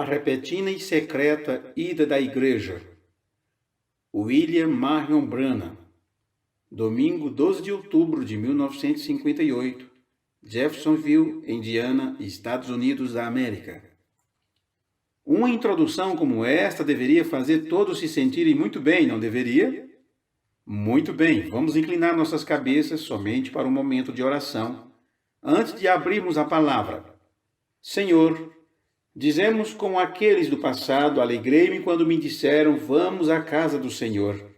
repentina e secreta ida da igreja. William Marion Branham. Domingo 12 de outubro de 1958, Jeffersonville, Indiana, Estados Unidos da América. Uma introdução como esta deveria fazer todos se sentirem muito bem, não deveria? Muito bem, vamos inclinar nossas cabeças somente para um momento de oração, antes de abrirmos a palavra. Senhor, dizemos com aqueles do passado, alegrei-me quando me disseram, vamos à casa do Senhor.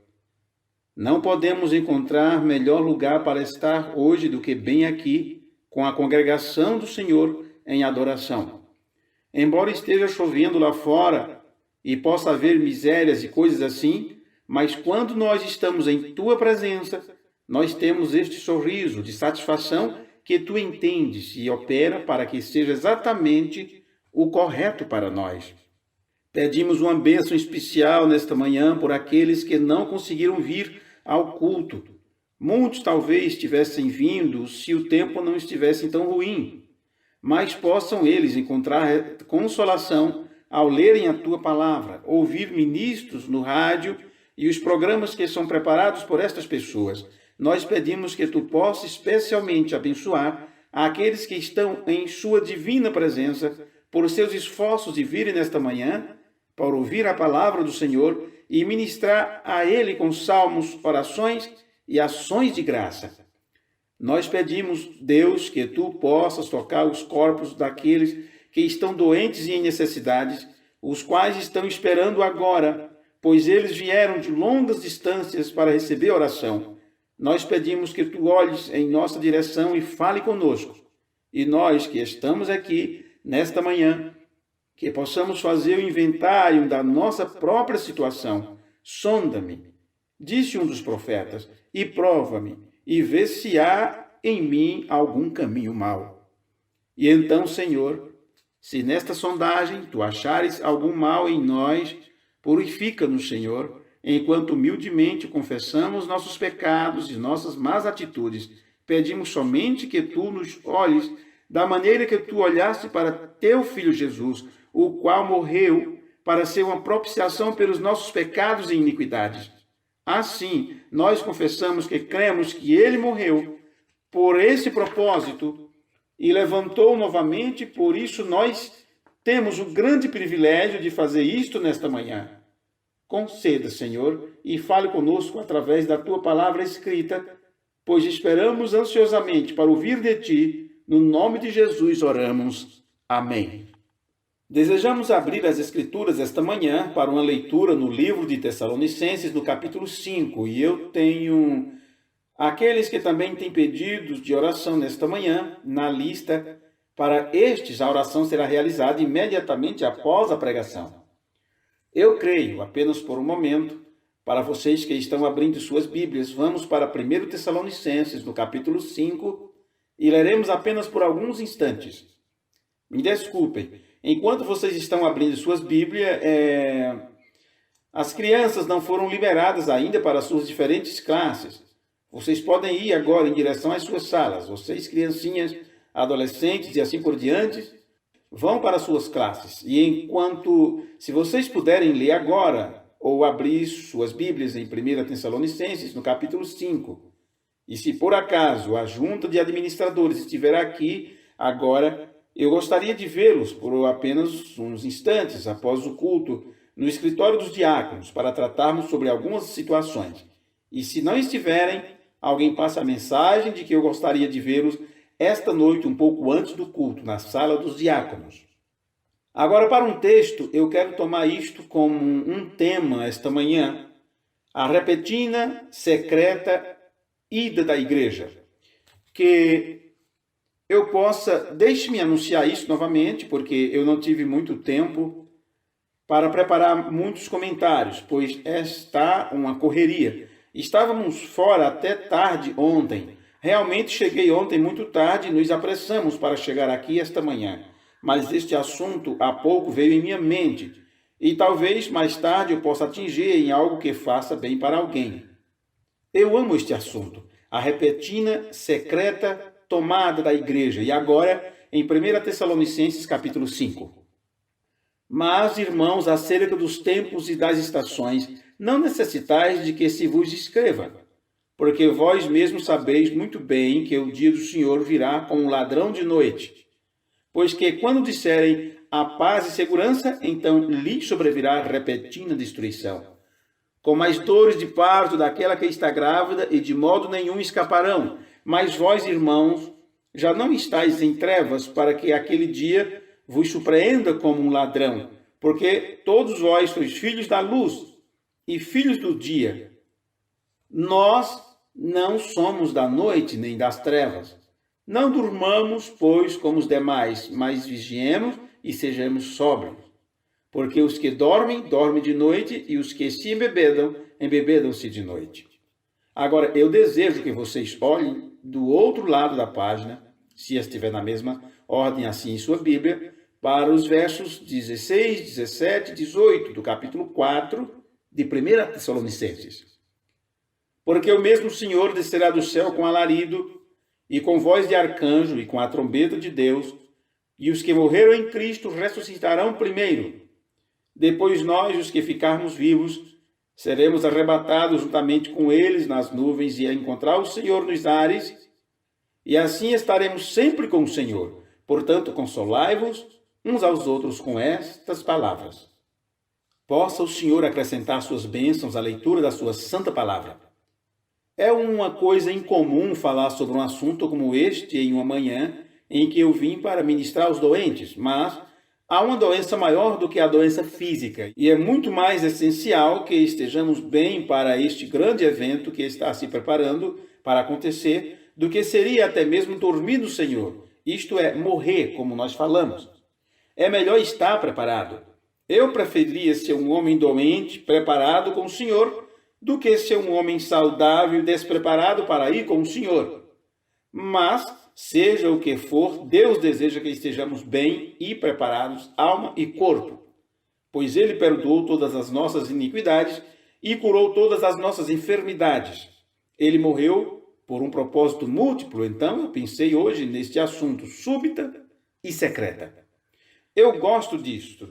Não podemos encontrar melhor lugar para estar hoje do que bem aqui, com a congregação do Senhor em adoração. Embora esteja chovendo lá fora e possa haver misérias e coisas assim, mas quando nós estamos em Tua presença, nós temos este sorriso de satisfação que Tu entendes e opera para que seja exatamente o correto para nós. Pedimos uma bênção especial nesta manhã por aqueles que não conseguiram vir ao culto. Muitos talvez tivessem vindo se o tempo não estivesse tão ruim, mas possam eles encontrar consolação ao lerem a Tua palavra, ouvir ministros no rádio e os programas que são preparados por estas pessoas. Nós pedimos que Tu possa especialmente abençoar aqueles que estão em Sua divina presença por seus esforços de virem nesta manhã para ouvir a palavra do Senhor e ministrar a Ele com salmos, orações e ações de graça. Nós pedimos, Deus, que Tu possas tocar os corpos daqueles que estão doentes e em necessidades, os quais estão esperando agora, pois eles vieram de longas distâncias para receber oração. Nós pedimos que Tu olhes em nossa direção e fale conosco. E nós que estamos aqui nesta manhã, que possamos fazer o inventário da nossa própria situação. Sonda-me, disse um dos profetas, e prova-me, e vê se há em mim algum caminho mau. E então, Senhor, se nesta sondagem Tu achares algum mal em nós, purifica-nos, Senhor, enquanto humildemente confessamos nossos pecados e nossas más atitudes. Pedimos somente que Tu nos olhes da maneira que Tu olhaste para Teu Filho Jesus, o qual morreu para ser uma propiciação pelos nossos pecados e iniquidades. Assim, nós confessamos que cremos que Ele morreu por esse propósito e levantou novamente, por isso nós temos o grande privilégio de fazer isto nesta manhã. Conceda, Senhor, e fale conosco através da Tua palavra escrita, pois esperamos ansiosamente para ouvir de Ti. No nome de Jesus oramos. Amém. Desejamos abrir as Escrituras esta manhã para uma leitura no livro de Tessalonicenses, no capítulo 5. E eu tenho aqueles que também têm pedidos de oração nesta manhã na lista. Para estes, a oração será realizada imediatamente após a pregação. Eu creio, apenas por um momento, para vocês que estão abrindo suas Bíblias, vamos para 1 Tessalonicenses, no capítulo 5, e leremos apenas por alguns instantes. Me desculpem, enquanto vocês estão abrindo suas Bíblias, as crianças não foram liberadas ainda para suas diferentes classes. Vocês podem ir agora em direção às suas salas. Vocês, criancinhas, adolescentes e assim por diante, vão para suas classes. E enquanto, se vocês puderem ler agora, ou abrir suas Bíblias em 1 Tessalonicenses, no capítulo 5, e se por acaso a junta de administradores estiver aqui agora, eu gostaria de vê-los por apenas uns instantes após o culto no escritório dos diáconos para tratarmos sobre algumas situações. E se não estiverem, alguém passa a mensagem de que eu gostaria de vê-los esta noite, um pouco antes do culto, na sala dos diáconos. Agora, para um texto, eu quero tomar isto como um tema esta manhã, a repentina, secreta ida da igreja. Que eu possa, deixe-me anunciar isso novamente, porque eu não tive muito tempo para preparar muitos comentários, pois está uma correria. Estávamos fora até tarde ontem. Realmente cheguei ontem muito tarde e nos apressamos para chegar aqui esta manhã. Mas este assunto há pouco veio em minha mente e talvez mais tarde eu possa atingir em algo que faça bem para alguém. Eu amo este assunto, a repentina, secreta tomada da igreja. E agora, em 1 Tessalonicenses capítulo 5. Mas, irmãos, acerca dos tempos e das estações, não necessitais de que se vos escreva, porque vós mesmos sabeis muito bem que o dia do Senhor virá como um ladrão de noite. Pois que, quando disserem a paz e segurança, então lhes sobrevirá repentina destruição, como as dores de parto daquela que está grávida, e de modo nenhum escaparão. Mas vós, irmãos, já não estáis em trevas, para que aquele dia vos surpreenda como um ladrão, porque todos vós sois filhos da luz e filhos do dia. Nós não somos da noite nem das trevas. Não durmamos, pois, como os demais, mas vigiemos e sejamos sóbrios. Porque os que dormem, dormem de noite, e os que se embebedam, embebedam-se de noite. Agora, eu desejo que vocês olhem do outro lado da página, se estiver na mesma ordem assim em sua Bíblia, para os versos 16, 17 e 18 do capítulo 4 de 1 Tessalonicenses. Porque o mesmo Senhor descerá do céu com alarido, e com voz de arcanjo, e com a trombeta de Deus, e os que morreram em Cristo ressuscitarão primeiro. Depois nós, os que ficarmos vivos, seremos arrebatados juntamente com eles nas nuvens e a encontrar o Senhor nos ares, e assim estaremos sempre com o Senhor. Portanto, consolai-vos uns aos outros com estas palavras. Possa o Senhor acrescentar suas bênçãos à leitura da sua santa palavra. É uma coisa incomum falar sobre um assunto como este em uma manhã em que eu vim para ministrar aos doentes, mas há uma doença maior do que a doença física, e é muito mais essencial que estejamos bem para este grande evento que está se preparando para acontecer, do que seria até mesmo dormir no Senhor, isto é, morrer, como nós falamos. É melhor estar preparado. Eu preferia ser um homem doente, preparado com o Senhor, do que ser um homem saudável e despreparado para ir com o Senhor. Mas, seja o que for, Deus deseja que estejamos bem e preparados, alma e corpo, pois Ele perdoou todas as nossas iniquidades e curou todas as nossas enfermidades. Ele morreu por um propósito múltiplo, então eu pensei hoje neste assunto súbita e secreta. Eu gosto disto.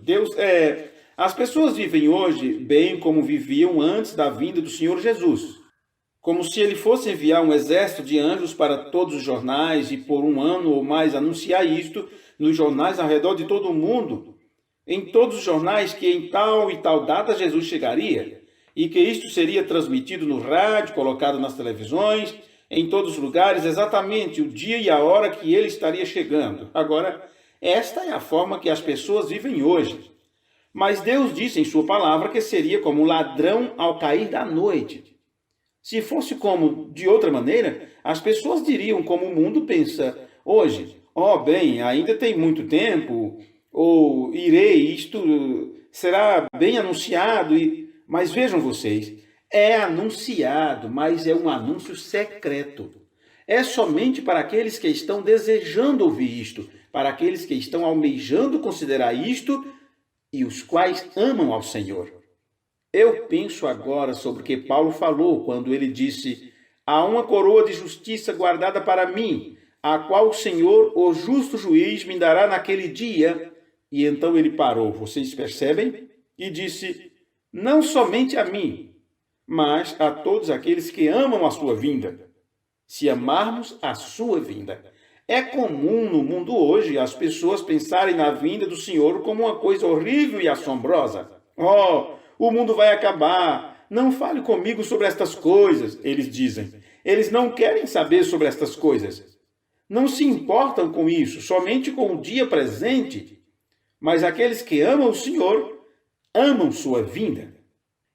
As pessoas vivem hoje bem como viviam antes da vinda do Senhor Jesus, como se ele fosse enviar um exército de anjos para todos os jornais e por um ano ou mais anunciar isto nos jornais ao redor de todo o mundo, em todos os jornais que em tal e tal data Jesus chegaria, e que isto seria transmitido no rádio, colocado nas televisões, em todos os lugares, exatamente o dia e a hora que ele estaria chegando. Agora, esta é a forma que as pessoas vivem hoje. Mas Deus disse em sua palavra que seria como um ladrão ao cair da noite. Se fosse como de outra maneira, as pessoas diriam como o mundo pensa hoje. Bem, ainda tem muito tempo, ou isto será bem anunciado. Mas vejam vocês, é anunciado, mas é um anúncio secreto. É somente para aqueles que estão desejando ouvir isto, para aqueles que estão almejando considerar isto e os quais amam ao Senhor. Eu penso agora sobre o que Paulo falou quando ele disse: há uma coroa de justiça guardada para mim, a qual o Senhor, o justo juiz, me dará naquele dia. E então ele parou, vocês percebem? E disse: não somente a mim, mas a todos aqueles que amam a sua vinda, se amarmos a sua vinda. É comum no mundo hoje as pessoas pensarem na vinda do Senhor como uma coisa horrível e assombrosa. O mundo vai acabar. Não fale comigo sobre estas coisas, eles dizem. Eles não querem saber sobre estas coisas. Não se importam com isso, somente com o dia presente. Mas aqueles que amam o Senhor, amam sua vinda.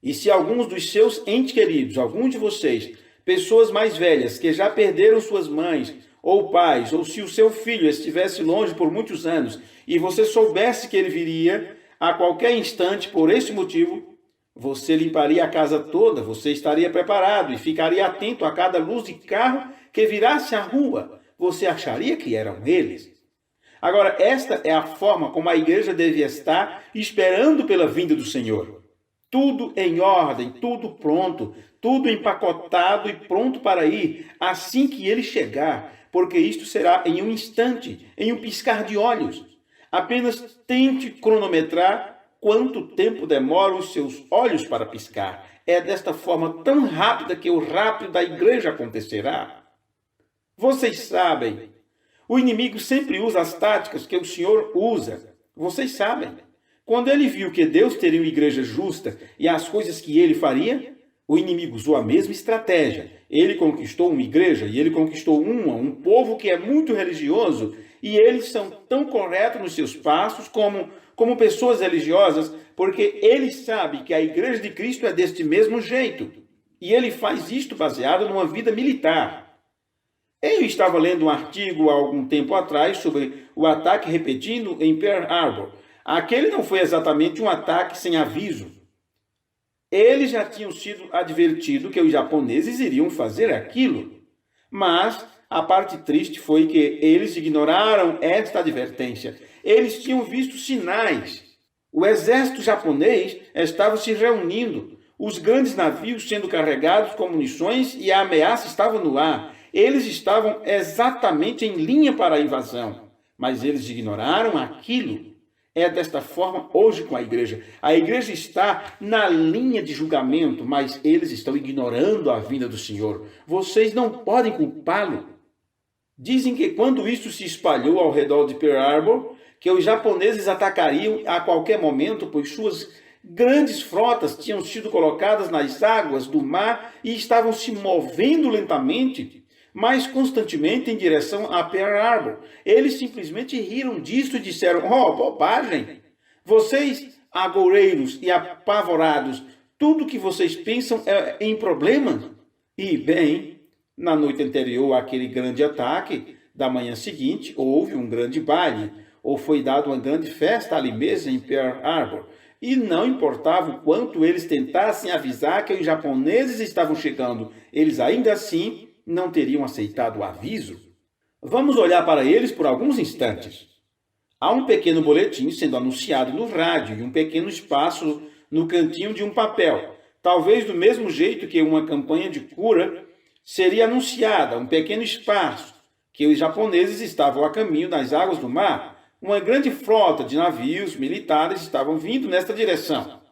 E se alguns dos seus entes queridos, alguns de vocês, pessoas mais velhas que já perderam suas mães ou pais, ou se o seu filho estivesse longe por muitos anos e você soubesse que ele viria a qualquer instante por este motivo, você limparia a casa toda, você estaria preparado e ficaria atento a cada luz de carro que virasse à rua. Você acharia que eram eles. Agora, esta é a forma como a igreja deve estar esperando pela vinda do Senhor. Tudo em ordem, tudo pronto, tudo empacotado e pronto para ir assim que ele chegar, porque isto será em um instante, em um piscar de olhos. Apenas tente cronometrar quanto tempo demoram os seus olhos para piscar. É desta forma tão rápida que o rapto da igreja acontecerá. Vocês sabem, o inimigo sempre usa as táticas que o Senhor usa. Vocês sabem. Quando ele viu que Deus teria uma igreja justa e as coisas que ele faria, o inimigo usou a mesma estratégia. Ele conquistou uma igreja e ele conquistou um povo que é muito religioso, e eles são tão corretos nos seus passos como pessoas religiosas, porque ele sabe que a igreja de Cristo é deste mesmo jeito. E ele faz isto baseado numa vida militar. Eu estava lendo um artigo há algum tempo atrás sobre o ataque repetido em Pearl Harbor. Aquele não foi exatamente um ataque sem aviso. Eles já tinham sido advertidos que os japoneses iriam fazer aquilo. Mas a parte triste foi que eles ignoraram esta advertência. Eles tinham visto sinais. O exército japonês estava se reunindo. Os grandes navios sendo carregados com munições e a ameaça estava no ar. Eles estavam exatamente em linha para a invasão. Mas eles ignoraram aquilo. É desta forma hoje com a igreja. A igreja está na linha de julgamento, mas eles estão ignorando a vinda do Senhor. Vocês não podem culpá-lo. Dizem que quando isso se espalhou ao redor de Pearl Harbor, que os japoneses atacariam a qualquer momento, pois suas grandes frotas tinham sido colocadas nas águas do mar e estavam se movendo lentamente, mas constantemente em direção a Pearl Harbor. Eles simplesmente riram disso e disseram: "Oh, bobagem! Vocês, agoureiros e apavorados, tudo que vocês pensam é em problemas." E, bem, na noite anterior àquele grande ataque, da manhã seguinte, houve um grande baile, ou foi dada uma grande festa ali mesmo em Pearl Harbor. E não importava o quanto eles tentassem avisar que os japoneses estavam chegando, eles ainda assim não teriam aceitado o aviso. Vamos olhar para eles por alguns instantes. Há um pequeno boletim sendo anunciado no rádio e um pequeno espaço no cantinho de um papel. Talvez do mesmo jeito que uma campanha de cura seria anunciada, um pequeno espaço, que os japoneses estavam a caminho das águas do mar. Uma grande frota de navios militares estavam vindo nesta direção.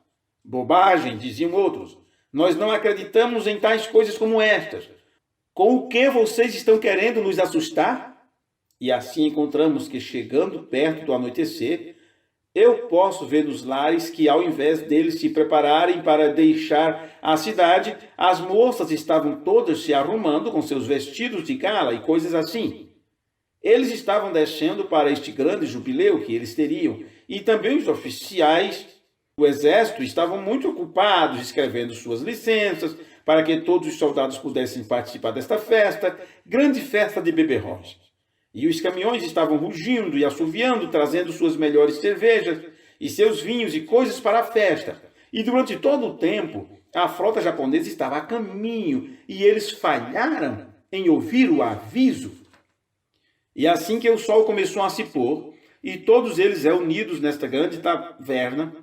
Bobagem, diziam outros. Nós não acreditamos em tais coisas como estas. Com o que vocês estão querendo nos assustar? E assim encontramos que, chegando perto do anoitecer, eu posso ver nos lares que, ao invés deles se prepararem para deixar a cidade, as moças estavam todas se arrumando com seus vestidos de gala e coisas assim. Eles estavam descendo para este grande jubileu que eles teriam, e também os oficiais do exército estavam muito ocupados escrevendo suas licenças para que todos os soldados pudessem participar desta festa, grande festa de beberrões. E os caminhões estavam rugindo e assoviando, trazendo suas melhores cervejas e seus vinhos e coisas para a festa. E durante todo o tempo, a frota japonesa estava a caminho e eles falharam em ouvir o aviso. E assim que o sol começou a se pôr, e todos eles reunidos nesta grande taverna,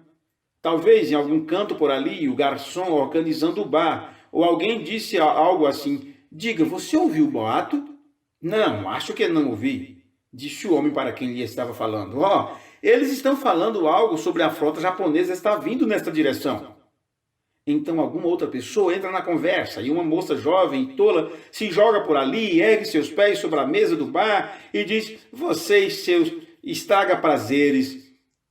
talvez em algum canto por ali, o garçom organizando o bar, ou alguém disse algo assim: "Diga, você ouviu o boato?" "Não, acho que não ouvi", disse o homem para quem lhe estava falando. Eles estão falando algo sobre a frota japonesa está vindo nesta direção." Então alguma outra pessoa entra na conversa e uma moça jovem e tola se joga por ali, ergue seus pés sobre a mesa do bar e diz: "Vocês, seus estraga-prazeres,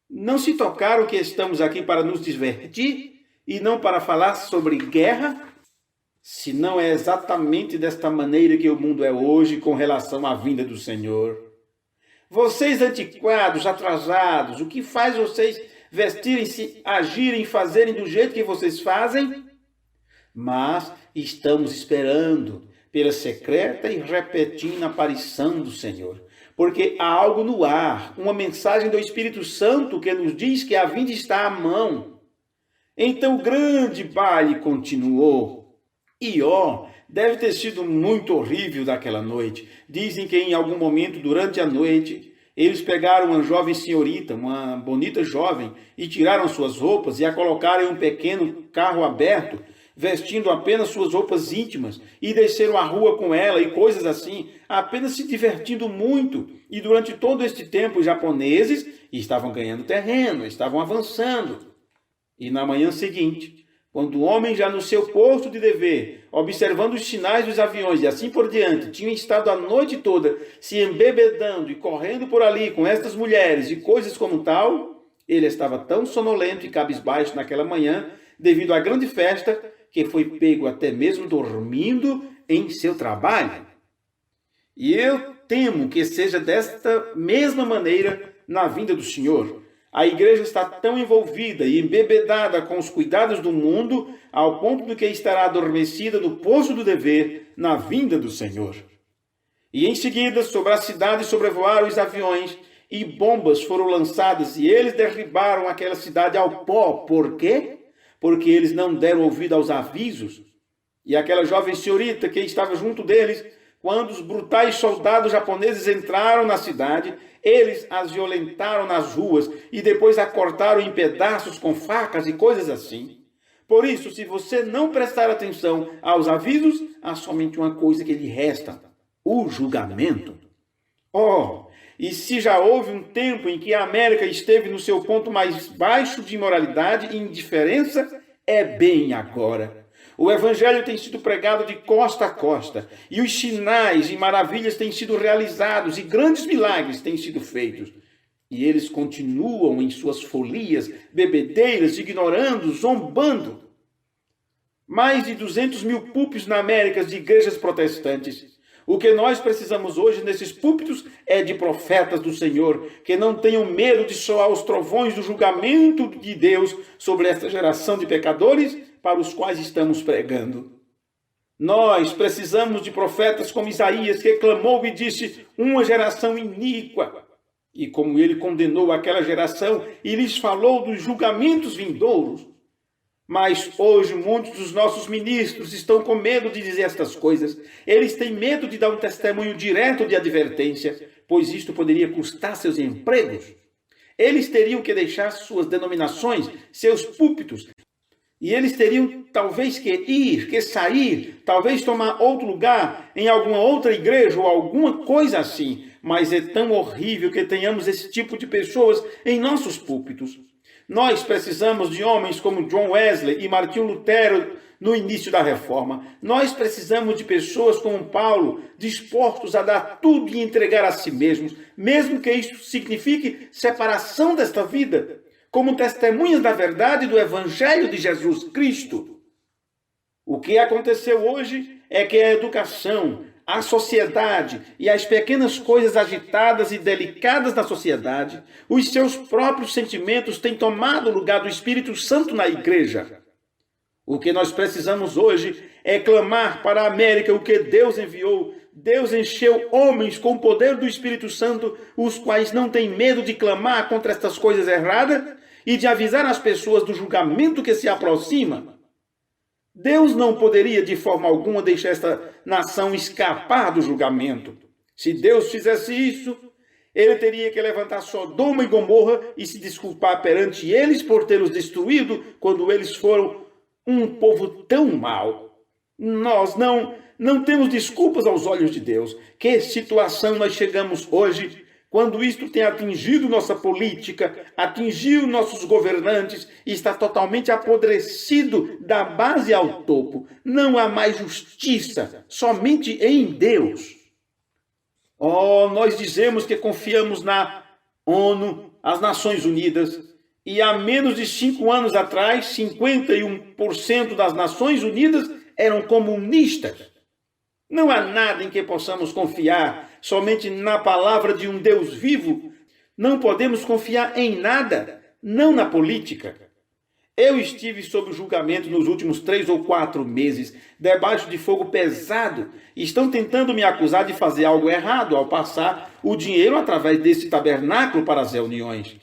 não se tocaram que estamos aqui para nos divertir e não para falar sobre guerra? Se não é exatamente desta maneira que o mundo é hoje com relação à vinda do Senhor. Vocês antiquados, atrasados, o que faz vocês vestirem-se, agirem, fazerem do jeito que vocês fazem? Mas estamos esperando pela secreta e repentina aparição do Senhor, porque há algo no ar, uma mensagem do Espírito Santo que nos diz que a vinda está à mão." Então o grande baile continuou. E deve ter sido muito horrível daquela noite. Dizem que em algum momento durante a noite, eles pegaram uma jovem senhorita, uma bonita jovem, e tiraram suas roupas e a colocaram em um pequeno carro aberto, vestindo apenas suas roupas íntimas, e desceram a rua com ela e coisas assim, apenas se divertindo muito. E durante todo este tempo, os japoneses estavam ganhando terreno, estavam avançando. E na manhã seguinte, quando o homem já no seu posto de dever, observando os sinais dos aviões e assim por diante, tinha estado a noite toda se embebedando e correndo por ali com estas mulheres e coisas como tal, ele estava tão sonolento e cabisbaixo naquela manhã, devido à grande festa, que foi pego até mesmo dormindo em seu trabalho. E eu temo que seja desta mesma maneira na vinda do Senhor. A igreja está tão envolvida e embebedada com os cuidados do mundo, ao ponto de que estará adormecida no posto do dever na vinda do Senhor. E em seguida, sobre a cidade sobrevoaram os aviões, e bombas foram lançadas, e eles derribaram aquela cidade ao pó. Por quê? Porque eles não deram ouvido aos avisos. E aquela jovem senhorita que estava junto deles, quando os brutais soldados japoneses entraram na cidade, eles as violentaram nas ruas e depois a cortaram em pedaços com facas e coisas assim. Por isso, se você não prestar atenção aos avisos, há somente uma coisa que lhe resta: o julgamento. E se já houve um tempo em que a América esteve no seu ponto mais baixo de imoralidade e indiferença, é bem agora. O evangelho tem sido pregado de costa a costa, e os sinais e maravilhas têm sido realizados, e grandes milagres têm sido feitos. E eles continuam em suas folias, bebedeiras, ignorando, zombando. Mais de 200 mil púlpitos na América de igrejas protestantes. O que nós precisamos hoje nesses púlpitos é de profetas do Senhor, que não tenham medo de soar os trovões do julgamento de Deus sobre esta geração de pecadores para os quais estamos pregando. Nós precisamos de profetas como Isaías, que clamou e disse: uma geração iníqua. E como ele condenou aquela geração e lhes falou dos julgamentos vindouros. Mas hoje muitos dos nossos ministros estão com medo de dizer estas coisas. Eles têm medo de dar um testemunho direto de advertência, pois isto poderia custar seus empregos. Eles teriam que deixar suas denominações, seus púlpitos, e eles teriam talvez que sair, talvez tomar outro lugar em alguma outra igreja ou alguma coisa assim. Mas é tão horrível que tenhamos esse tipo de pessoas em nossos púlpitos. Nós precisamos de homens como John Wesley e Martinho Lutero no início da Reforma. Nós precisamos de pessoas como Paulo, dispostos a dar tudo e entregar a si mesmos, mesmo que isso signifique separação desta vida, como testemunhas da verdade do Evangelho de Jesus Cristo. O que aconteceu hoje é que a educação, a sociedade e as pequenas coisas agitadas e delicadas da sociedade, os seus próprios sentimentos têm tomado o lugar do Espírito Santo na igreja. O que nós precisamos hoje é clamar para a América o que Deus enviou. Deus encheu homens com o poder do Espírito Santo, os quais não têm medo de clamar contra estas coisas erradas e de avisar as pessoas do julgamento que se aproxima. Deus não poderia de forma alguma deixar esta nação escapar do julgamento. Se Deus fizesse isso, ele teria que levantar Sodoma e Gomorra e se desculpar perante eles por tê-los destruído quando eles foram um povo tão mau. Nós não temos desculpas aos olhos de Deus. Que situação nós chegamos hoje, quando isto tem atingido nossa política, atingiu nossos governantes e está totalmente apodrecido da base ao topo. Não há mais justiça, somente em Deus. Nós dizemos que confiamos na ONU, as Nações Unidas, e há menos de 5 anos atrás, 51% das Nações Unidas eram comunistas. Não há nada em que possamos confiar, somente na palavra de um Deus vivo. Não podemos confiar em nada, não na política. Eu estive sob julgamento nos últimos 3 ou 4 meses, debaixo de fogo pesado. Estão tentando me acusar de fazer algo errado ao passar o dinheiro através desse tabernáculo para as reuniões,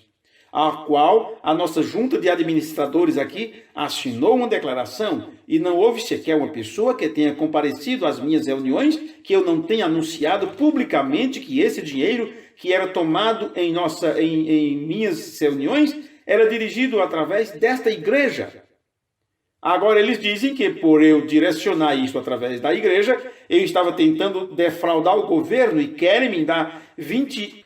a qual a nossa junta de administradores aqui assinou uma declaração e não houve sequer uma pessoa que tenha comparecido às minhas reuniões que eu não tenha anunciado publicamente que esse dinheiro que era tomado em minhas reuniões era dirigido através desta igreja. Agora eles dizem que por eu direcionar isso através da igreja, eu estava tentando defraudar o governo e querem me dar 20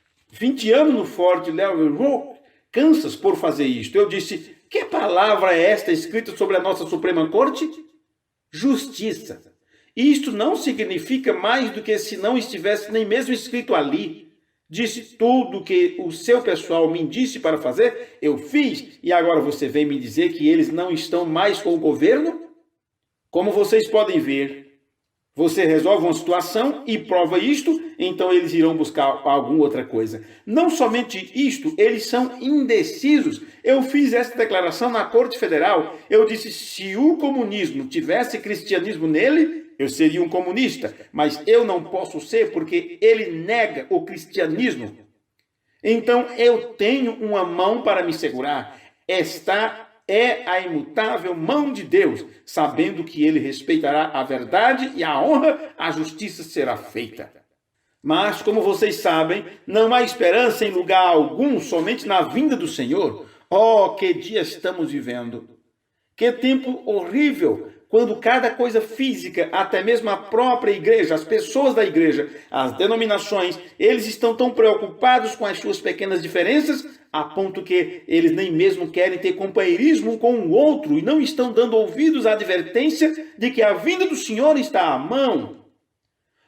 anos no Fort Leavenworth, Kansas, por fazer isto. Eu disse: Que palavra é esta escrita sobre a nossa Suprema Corte? Justiça. Isto não significa mais do que se não estivesse nem mesmo escrito ali. Disse tudo que o seu pessoal me disse para fazer, eu fiz, e agora você vem me dizer que eles não estão mais com o governo? Como vocês podem ver, você resolve uma situação e prova isto, então eles irão buscar alguma outra coisa. Não somente isto, eles são indecisos. Eu fiz essa declaração na Corte Federal. Eu disse, se o comunismo tivesse cristianismo nele, eu seria um comunista, mas eu não posso ser porque ele nega o cristianismo. Então eu tenho uma mão para me segurar. Esta é a imutável mão de Deus, sabendo que ele respeitará a verdade e a honra, a justiça será feita. Mas, como vocês sabem, não há esperança em lugar algum, somente na vinda do Senhor. Oh, que dia estamos vivendo! Que tempo horrível! Quando cada coisa física, até mesmo a própria igreja, as pessoas da igreja, as denominações, eles estão tão preocupados com as suas pequenas diferenças, a ponto que eles nem mesmo querem ter companheirismo com o outro e não estão dando ouvidos à advertência de que a vinda do Senhor está à mão.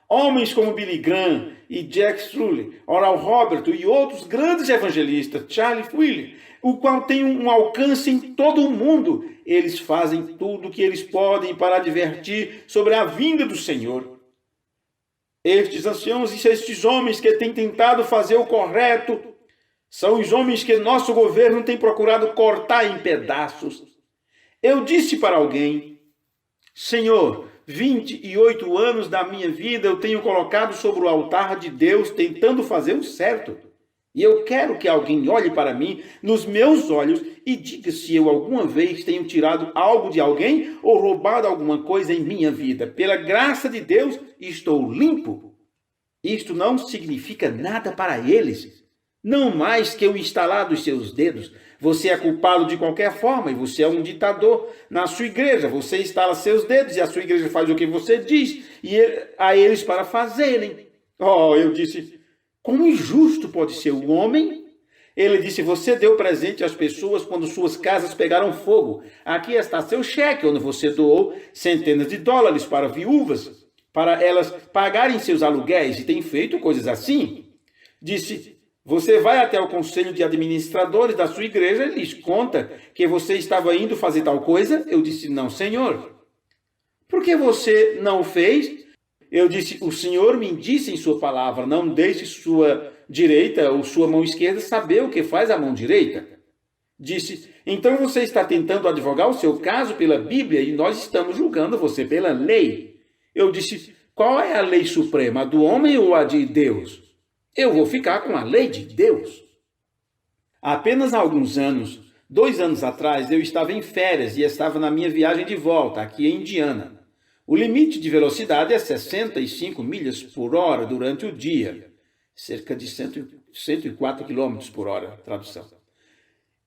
Homens como Billy Graham e Jack Struley, Oral Roberts e outros grandes evangelistas, Charlie Fuller, o qual tem um alcance em todo o mundo, eles fazem tudo o que eles podem para advertir sobre a vinda do Senhor. Estes anciãos e estes homens que têm tentado fazer o correto são os homens que nosso governo tem procurado cortar em pedaços. Eu disse para alguém, Senhor, 28 anos da minha vida eu tenho colocado sobre o altar de Deus tentando fazer o certo. E eu quero que alguém olhe para mim, nos meus olhos, e diga se eu alguma vez tenho tirado algo de alguém ou roubado alguma coisa em minha vida. Pela graça de Deus, estou limpo. Isto não significa nada para eles. Não mais que o instalar dos seus dedos. Você é culpado de qualquer forma e você é um ditador na sua igreja. Você instala seus dedos e a sua igreja faz o que você diz e a eles para fazerem. Oh, eu disse, como injusto pode ser o homem? Ele disse, você deu presente às pessoas quando suas casas pegaram fogo. Aqui está seu cheque, onde você doou centenas de dólares para viúvas, para elas pagarem seus aluguéis e tem feito coisas assim. Disse, você vai até o conselho de administradores da sua igreja e lhes conta que você estava indo fazer tal coisa? Eu disse, não, senhor. Por que você não o fez? Eu disse, o Senhor me disse em sua palavra, não deixe sua direita ou sua mão esquerda saber o que faz a mão direita. Disse, então você está tentando advogar o seu caso pela Bíblia e nós estamos julgando você pela lei. Eu disse, qual é a lei suprema, a do homem ou a de Deus? Eu vou ficar com a lei de Deus. Há apenas alguns anos, 2 anos atrás, eu estava em férias e estava na minha viagem de volta, aqui em Indiana. O limite de velocidade é 65 milhas por hora durante o dia, cerca de 104 km por hora, tradução.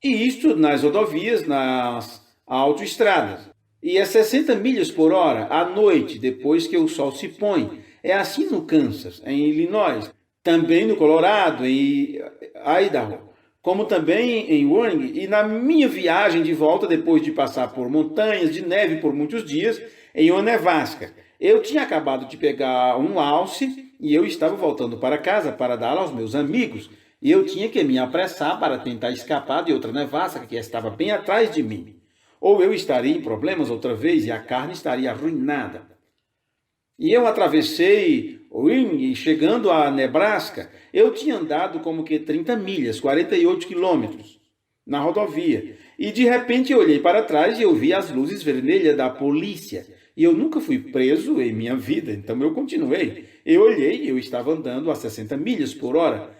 E isto nas rodovias, nas autoestradas. E é 60 milhas por hora à noite, depois que o sol se põe. É assim no Kansas, em Illinois, também no Colorado, em Idaho, como também em Wyoming. E na minha viagem de volta, depois de passar por montanhas de neve por muitos dias, em Nevasca. Eu tinha acabado de pegar um alce e eu estava voltando para casa para dar aos meus amigos. E eu tinha que me apressar para tentar escapar de outra nevasca que estava bem atrás de mim. Ou eu estaria em problemas outra vez e a carne estaria arruinada. E eu atravessei Wyoming e chegando a Nebraska, eu tinha andado como que 30 milhas, 48 quilômetros, na rodovia. E de repente eu olhei para trás e eu vi as luzes vermelhas da polícia. E eu nunca fui preso em minha vida, então eu continuei. Eu olhei, eu estava andando a 60 milhas por hora,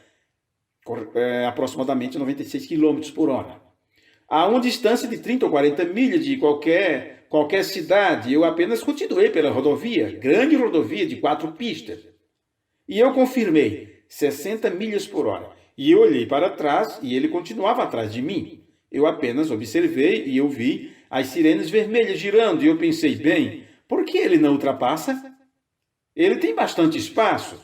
aproximadamente 96 quilômetros por hora. A uma distância de 30 ou 40 milhas de qualquer cidade, eu apenas continuei pela rodovia, grande rodovia de 4 pistas. E eu confirmei, 60 milhas por hora. E eu olhei para trás e ele continuava atrás de mim. Eu apenas observei e eu vi as sirenes vermelhas girando e eu pensei, bem, por que ele não ultrapassa? Ele tem bastante espaço.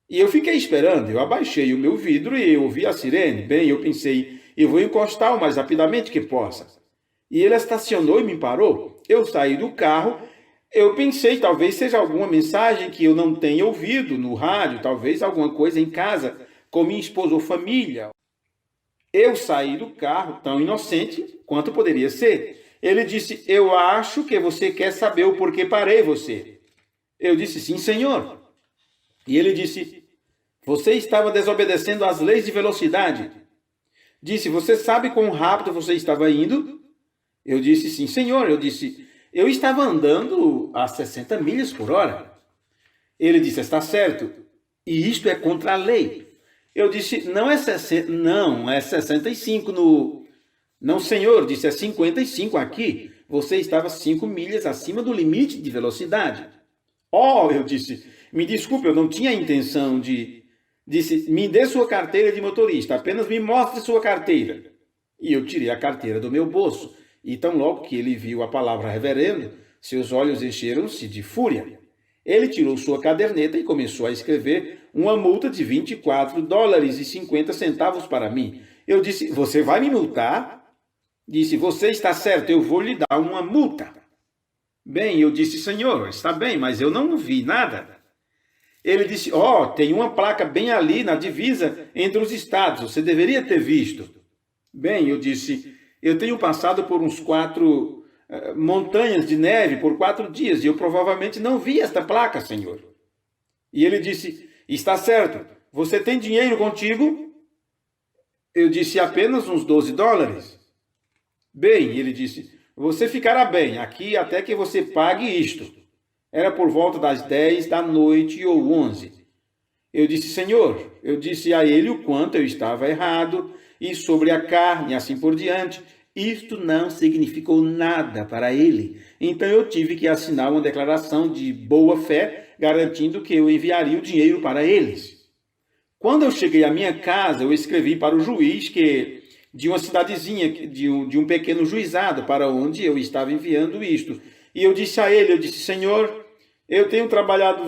E eu fiquei esperando, eu abaixei o meu vidro e eu ouvi a sirene. Bem, eu pensei, e vou encostar o mais rapidamente que possa. E ele estacionou e me parou. Eu saí do carro, eu pensei, talvez seja alguma mensagem que eu não tenha ouvido no rádio, talvez alguma coisa em casa, com minha esposa ou família. Eu saí do carro, tão inocente quanto poderia ser. Ele disse, eu acho que você quer saber o porquê parei você. Eu disse, sim, senhor. E ele disse, você estava desobedecendo às leis de velocidade. Disse, você sabe quão rápido você estava indo? Eu disse, sim, senhor. Eu disse, eu estava andando a 60 milhas por hora. Ele disse, está certo. E isto é contra a lei. Eu disse, não é 60, não, é 65 no... Não, senhor, disse, é 55 aqui. Você estava 5 milhas acima do limite de velocidade. Oh, eu disse, me desculpe, eu não tinha a intenção de... Disse, me dê sua carteira de motorista, apenas me mostre sua carteira. E eu tirei a carteira do meu bolso. E tão logo que ele viu a palavra reverendo, seus olhos encheram-se de fúria. Ele tirou sua caderneta e começou a escrever uma multa de $24,50 para mim. Eu disse, você vai me multar? Disse, você está certo, eu vou lhe dar uma multa. Bem, eu disse, senhor, está bem, mas eu não vi nada. Ele disse, tem uma placa bem ali na divisa entre os estados, você deveria ter visto. Bem, eu disse, eu tenho passado por uns 4 montanhas de neve por 4 dias e eu provavelmente não vi esta placa, senhor. E ele disse, está certo, você tem dinheiro contigo? Eu disse, apenas uns $12. Bem, ele disse, você ficará bem aqui até que você pague isto. Era por volta das 10 da noite ou 11. Eu disse, senhor, eu disse a ele o quanto eu estava errado e sobre a carne, assim por diante. Isto não significou nada para ele. Então eu tive que assinar uma declaração de boa fé, garantindo que eu enviaria o dinheiro para eles. Quando eu cheguei à minha casa, eu escrevi para o juiz de uma cidadezinha, de um pequeno juizado, para onde eu estava enviando isto. E eu disse a ele, eu disse, senhor, eu tenho trabalhado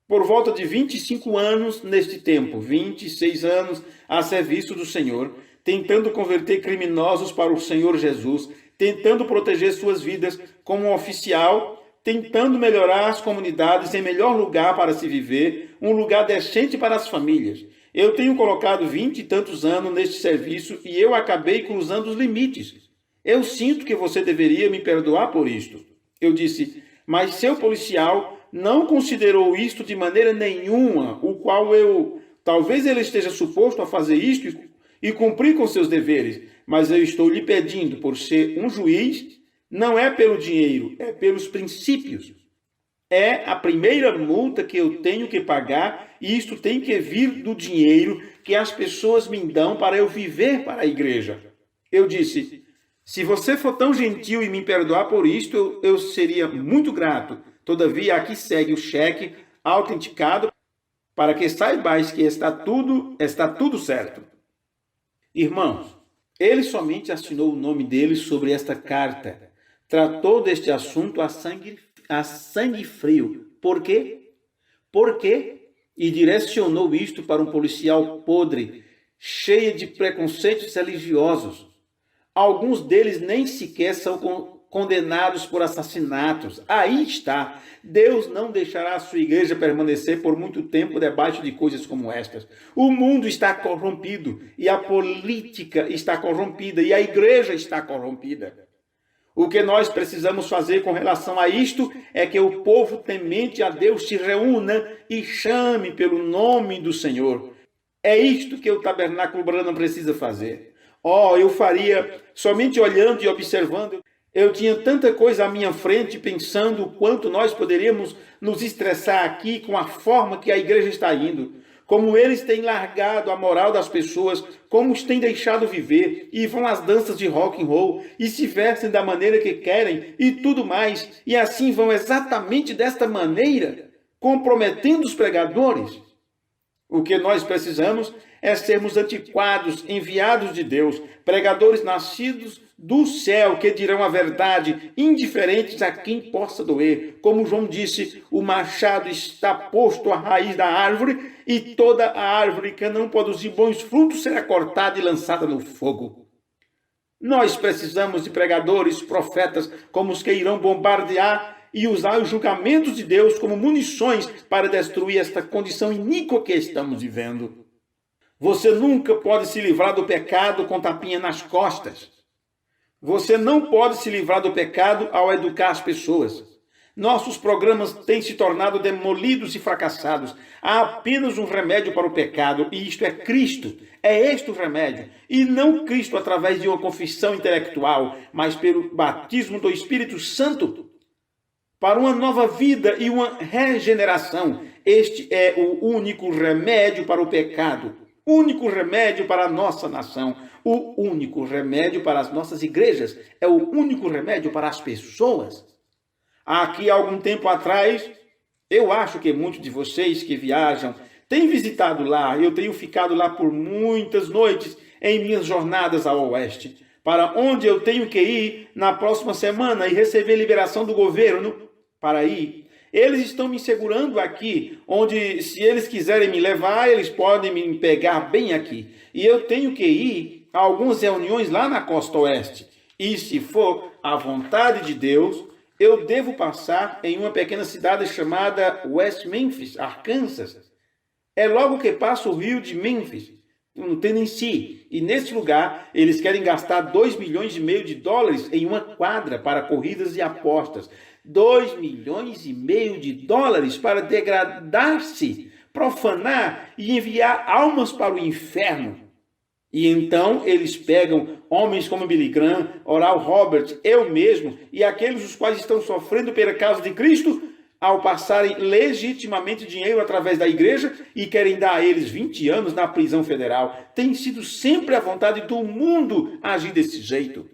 por volta de 25 anos neste tempo, 26 anos a serviço do Senhor, tentando converter criminosos para o Senhor Jesus, tentando proteger suas vidas como um oficial, tentando melhorar as comunidades em melhor lugar para se viver, um lugar decente para as famílias. Eu tenho colocado 20 e tantos anos neste serviço e eu acabei cruzando os limites. Eu sinto que você deveria me perdoar por isto. Eu disse, mas seu policial não considerou isto de maneira nenhuma, o qual talvez ele esteja suposto a fazer isto e cumprir com seus deveres, mas eu estou lhe pedindo, por ser um juiz, não é pelo dinheiro, é pelos princípios. É a primeira multa que eu tenho que pagar e isto tem que vir do dinheiro que as pessoas me dão para eu viver para a igreja. Eu disse, se você for tão gentil e me perdoar por isto, eu seria muito grato. Todavia, aqui segue o cheque autenticado para que saibais que está tudo certo. Irmãos, ele somente assinou o nome dele sobre esta carta. Tratou deste assunto a sangue frio. Por quê? Por quê? E direcionou isto para um policial podre, cheio de preconceitos religiosos. Alguns deles nem sequer são condenados por assassinatos. Aí está. Deus não deixará a sua igreja permanecer por muito tempo debaixo de coisas como estas. O mundo está corrompido e a política está corrompida e a igreja está corrompida. O que nós precisamos fazer com relação a isto é que o povo temente a Deus se reúna e chame pelo nome do Senhor. É isto que o Tabernáculo Branham precisa fazer. Eu faria somente olhando e observando. Eu tinha tanta coisa à minha frente pensando o quanto nós poderíamos nos estressar aqui com a forma que a igreja está indo. Como eles têm largado a moral das pessoas, como os têm deixado viver, e vão às danças de rock and roll, e se vestem da maneira que querem, e tudo mais, e assim vão exatamente desta maneira, comprometendo os pregadores. O que nós precisamos é sermos antiquados, enviados de Deus, pregadores nascidos do céu, que dirão a verdade, indiferentes a quem possa doer. Como João disse, o machado está posto à raiz da árvore, e toda a árvore que não produzir bons frutos será cortada e lançada no fogo. Nós precisamos de pregadores, profetas, como os que irão bombardear e usar os julgamentos de Deus como munições para destruir esta condição iníqua que estamos vivendo. Você nunca pode se livrar do pecado com tapinha nas costas. Você não pode se livrar do pecado ao educar as pessoas. Nossos programas têm se tornado demolidos e fracassados. Há apenas um remédio para o pecado, e isto é Cristo. É este o remédio. E não Cristo através de uma confissão intelectual, mas pelo batismo do Espírito Santo, para uma nova vida e uma regeneração. Este é o único remédio para o pecado, único remédio para a nossa nação, o único remédio para as nossas igrejas, é o único remédio para as pessoas. Aqui, há algum tempo atrás, eu acho que muitos de vocês que viajam têm visitado lá. Eu tenho ficado lá por muitas noites em minhas jornadas ao oeste, para onde eu tenho que ir na próxima semana e receber liberação do governo para ir. Eles estão me segurando aqui, onde, se eles quiserem me levar, eles podem me pegar bem aqui. E eu tenho que ir a algumas reuniões lá na costa oeste. E se for a vontade de Deus, eu devo passar em uma pequena cidade chamada West Memphis, Arkansas. É logo que passa o rio de Memphis, no Tennessee. E nesse lugar, eles querem gastar 2,5 milhões de dólares em uma quadra para corridas e apostas. 2,5 milhões de dólares para degradar-se, profanar e enviar almas para o inferno. E então eles pegam homens como Billy Graham, Oral Roberts, eu mesmo, e aqueles os quais estão sofrendo pela causa de Cristo, ao passarem legitimamente dinheiro através da igreja, e querem dar a eles 20 anos na prisão federal. Tem sido sempre a vontade do mundo agir desse jeito.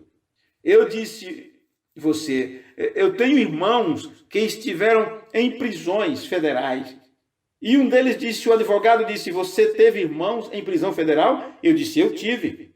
Eu disse você, eu tenho irmãos que estiveram em prisões federais. E um deles disse, o advogado disse, você teve irmãos em prisão federal? Eu disse, eu tive.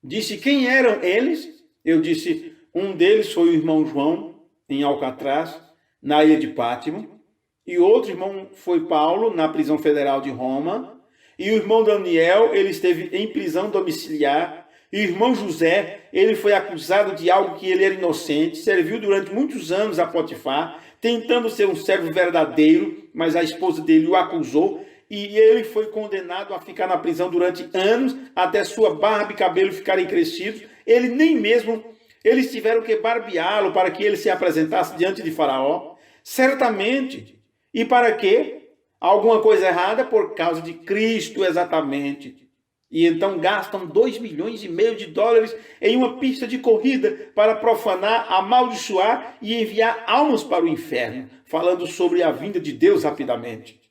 Disse, quem eram eles? Eu disse, um deles foi o irmão João, em Alcatraz, na ilha de Pátimo. E outro irmão foi Paulo, na prisão federal de Roma. E o irmão Daniel, ele esteve em prisão domiciliar. E o irmão José, ele foi acusado de algo que ele era inocente, serviu durante muitos anos a Potifar, tentando ser um servo verdadeiro, mas a esposa dele o acusou, e ele foi condenado a ficar na prisão durante anos, até sua barba e cabelo ficarem crescidos. Eles tiveram que barbeá-lo para que ele se apresentasse diante de Faraó, certamente. E para quê? Alguma coisa errada? Por causa de Cristo, exatamente. E então gastam 2,5 milhões de dólares em uma pista de corrida para profanar, amaldiçoar e enviar almas para o inferno, falando sobre a vinda de Deus rapidamente.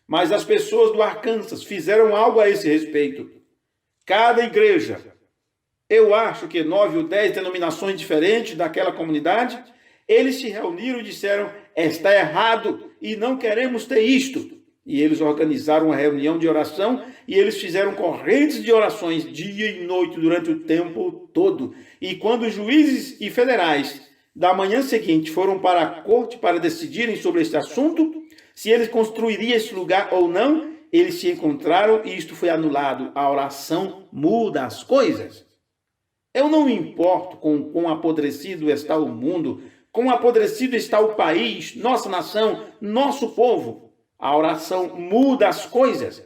Mas as pessoas do Arkansas fizeram algo a esse respeito. Cada igreja, eu acho que 9 ou 10 denominações diferentes daquela comunidade, eles se reuniram e disseram, está errado e não queremos ter isto. E eles organizaram uma reunião de oração e eles fizeram correntes de orações dia e noite durante o tempo todo. E quando os juízes e federais da manhã seguinte foram para a corte para decidirem sobre este assunto, se eles construiriam esse lugar ou não, eles se encontraram e isto foi anulado. A oração muda as coisas. Eu não me importo com quão apodrecido está o mundo, quão apodrecido está o país, nossa nação, nosso povo. A oração muda as coisas,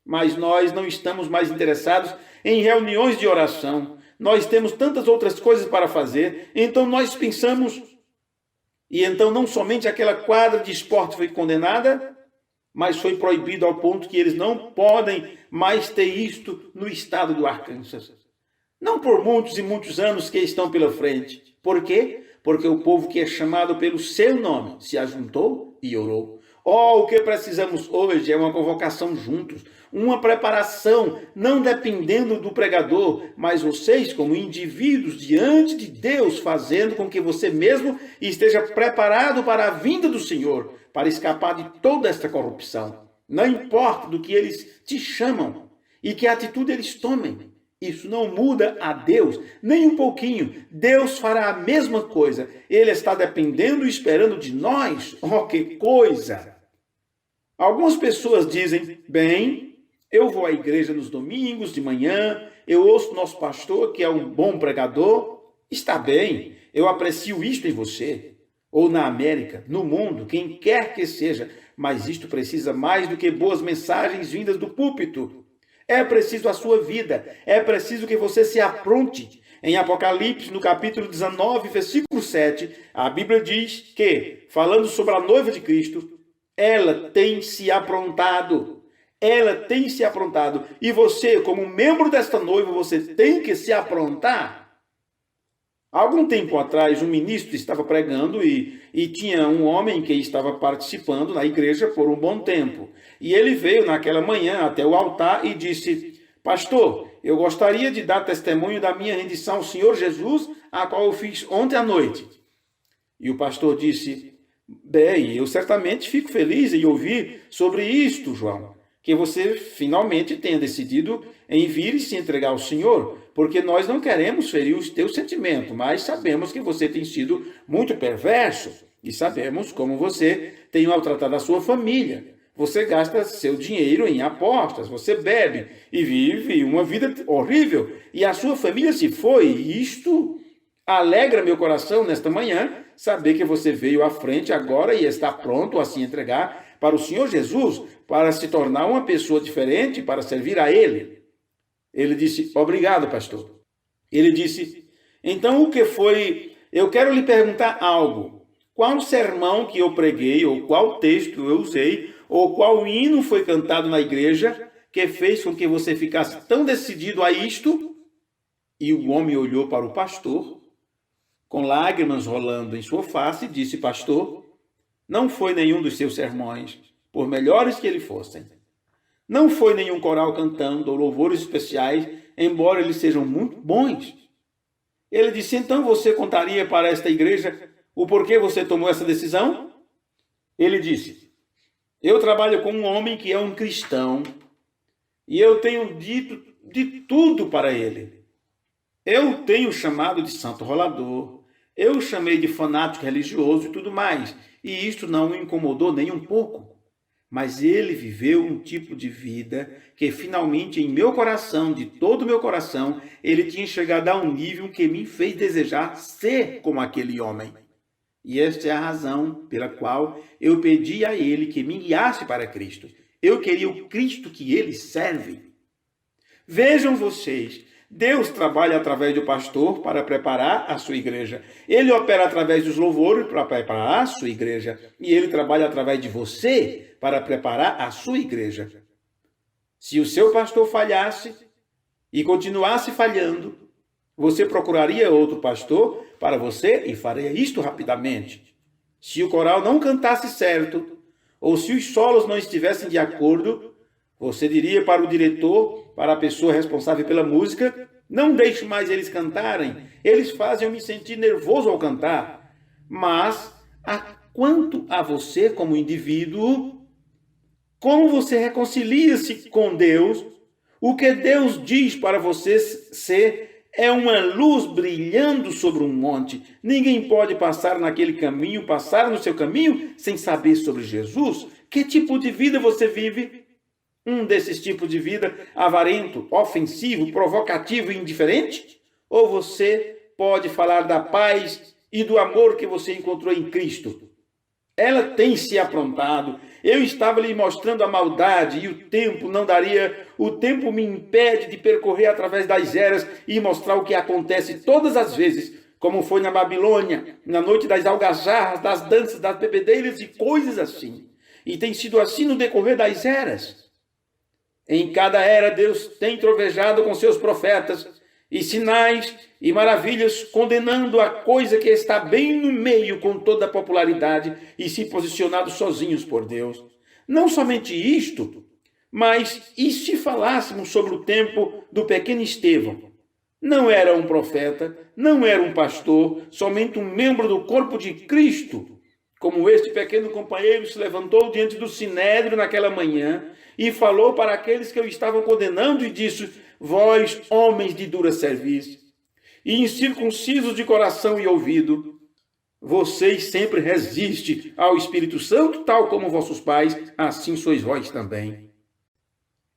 mas nós não estamos mais interessados em reuniões de oração. Nós temos tantas outras coisas para fazer, então nós pensamos, e então não somente aquela quadra de esporte foi condenada, mas foi proibido ao ponto que eles não podem mais ter isto no estado do Arkansas. Não por muitos e muitos anos que estão pela frente. Por quê? Porque o povo que é chamado pelo seu nome se ajuntou e orou. O que precisamos hoje é uma convocação juntos, uma preparação, não dependendo do pregador, mas vocês como indivíduos diante de Deus, fazendo com que você mesmo esteja preparado para a vinda do Senhor, para escapar de toda esta corrupção. Não importa do que eles te chamam, e que atitude eles tomem. Isso não muda a Deus, nem um pouquinho. Deus fará a mesma coisa. Ele está dependendo e esperando de nós. Oh, que coisa! Algumas pessoas dizem, bem, eu vou à igreja nos domingos de manhã, eu ouço nosso pastor, que é um bom pregador. Está bem, eu aprecio isto em você. Ou na América, no mundo, quem quer que seja. Mas isto precisa mais do que boas mensagens vindas do púlpito. É preciso a sua vida, é preciso que você se apronte. Em Apocalipse, no capítulo 19, versículo 7, a Bíblia diz que, falando sobre a noiva de Cristo, ela tem se aprontado. Ela tem se aprontado. E você, como membro desta noiva, você tem que se aprontar. Algum tempo atrás, um ministro estava pregando e tinha um homem que estava participando na igreja por um bom tempo. E ele veio naquela manhã até o altar e disse, pastor, eu gostaria de dar testemunho da minha rendição ao Senhor Jesus, a qual eu fiz ontem à noite. E o pastor disse, bem, eu certamente fico feliz em ouvir sobre isto, João, que você finalmente tenha decidido em vir e se entregar ao Senhor, porque nós não queremos ferir os teus sentimentos, mas sabemos que você tem sido muito perverso e sabemos como você tem maltratado a sua família. Você gasta seu dinheiro em apostas, você bebe e vive uma vida horrível e a sua família se foi. E isto alegra meu coração nesta manhã, saber que você veio à frente agora e está pronto a se entregar para o Senhor Jesus, para se tornar uma pessoa diferente, para servir a Ele. Ele disse, obrigado, pastor. Ele disse, então o que foi? Eu quero lhe perguntar algo. Qual sermão que eu preguei, ou qual texto eu usei, ou qual hino foi cantado na igreja que fez com que você ficasse tão decidido a isto? E o homem olhou para o pastor, com lágrimas rolando em sua face, e disse, pastor, não foi nenhum dos seus sermões, por melhores que eles fossem. Não foi nenhum coral cantando ou louvores especiais, embora eles sejam muito bons. Ele disse, então você contaria para esta igreja o porquê você tomou essa decisão? Ele disse, eu trabalho com um homem que é um cristão e eu tenho dito de tudo para ele. Eu tenho chamado de santo rolador, eu o chamei de fanático religioso e tudo mais, e isto não o incomodou nem um pouco. Mas ele viveu um tipo de vida que finalmente em meu coração, de todo o meu coração, ele tinha chegado a um nível que me fez desejar ser como aquele homem. E esta é a razão pela qual eu pedi a ele que me guiasse para Cristo. Eu queria o Cristo que ele serve. Vejam vocês, Deus trabalha através do pastor para preparar a sua igreja. Ele opera através dos louvores para preparar a sua igreja. E ele trabalha através de você para preparar a sua igreja. Se o seu pastor falhasse e continuasse falhando, você procuraria outro pastor para você e faria isto rapidamente. Se o coral não cantasse certo, ou se os solos não estivessem de acordo, você diria para o diretor, para a pessoa responsável pela música, não deixe mais eles cantarem, eles fazem eu me sentir nervoso ao cantar. Mas, quanto a você como indivíduo, como você reconcilia-se com Deus, o que Deus diz para você ser é uma luz brilhando sobre um monte. Ninguém pode passar naquele caminho, passar no seu caminho, sem saber sobre Jesus. Que tipo de vida você vive? Um desses tipos de vida avarento, ofensivo, provocativo e indiferente? Ou você pode falar da paz e do amor que você encontrou em Cristo? Ela tem se aprontado. Eu estava lhe mostrando a maldade e o tempo não daria. O tempo me impede de percorrer através das eras e mostrar o que acontece todas as vezes, como foi na Babilônia, na noite das algazarras, das danças, das bebedeiras e coisas assim. E tem sido assim no decorrer das eras. Em cada era, Deus tem trovejado com seus profetas e sinais e maravilhas, condenando a coisa que está bem no meio com toda a popularidade e se posicionado sozinhos por Deus. Não somente isto, mas e se falássemos sobre o tempo do pequeno Estevão? Não era um profeta, não era um pastor, somente um membro do corpo de Cristo. Como este pequeno companheiro se levantou diante do Sinédrio naquela manhã e falou para aqueles que o estavam condenando e disse: vós, homens de dura cerviz, e incircuncisos de coração e ouvido, vocês sempre resistem ao Espírito Santo, tal como vossos pais, assim sois vós também.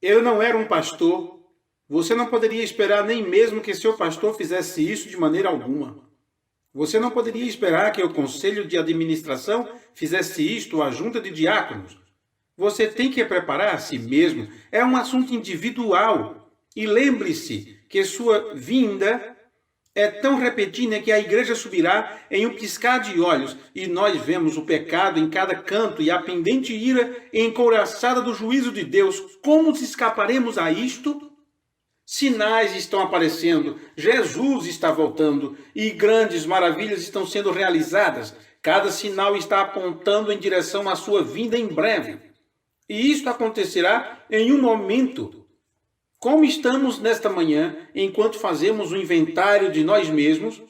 Eu não era um pastor. Você não poderia esperar nem mesmo que seu pastor fizesse isso de maneira alguma. Você não poderia esperar que o conselho de administração fizesse isto, a junta de diáconos. Você tem que preparar a si mesmo. É um assunto individual. E lembre-se que sua vinda é tão repentina que a igreja subirá em um piscar de olhos, e nós vemos o pecado em cada canto e a pendente ira encouraçada do juízo de Deus. Como escaparemos a isto? Sinais estão aparecendo, Jesus está voltando e grandes maravilhas estão sendo realizadas. Cada sinal está apontando em direção à sua vinda em breve. E isto acontecerá em um momento. Como estamos nesta manhã, enquanto fazemos o inventário de nós mesmos,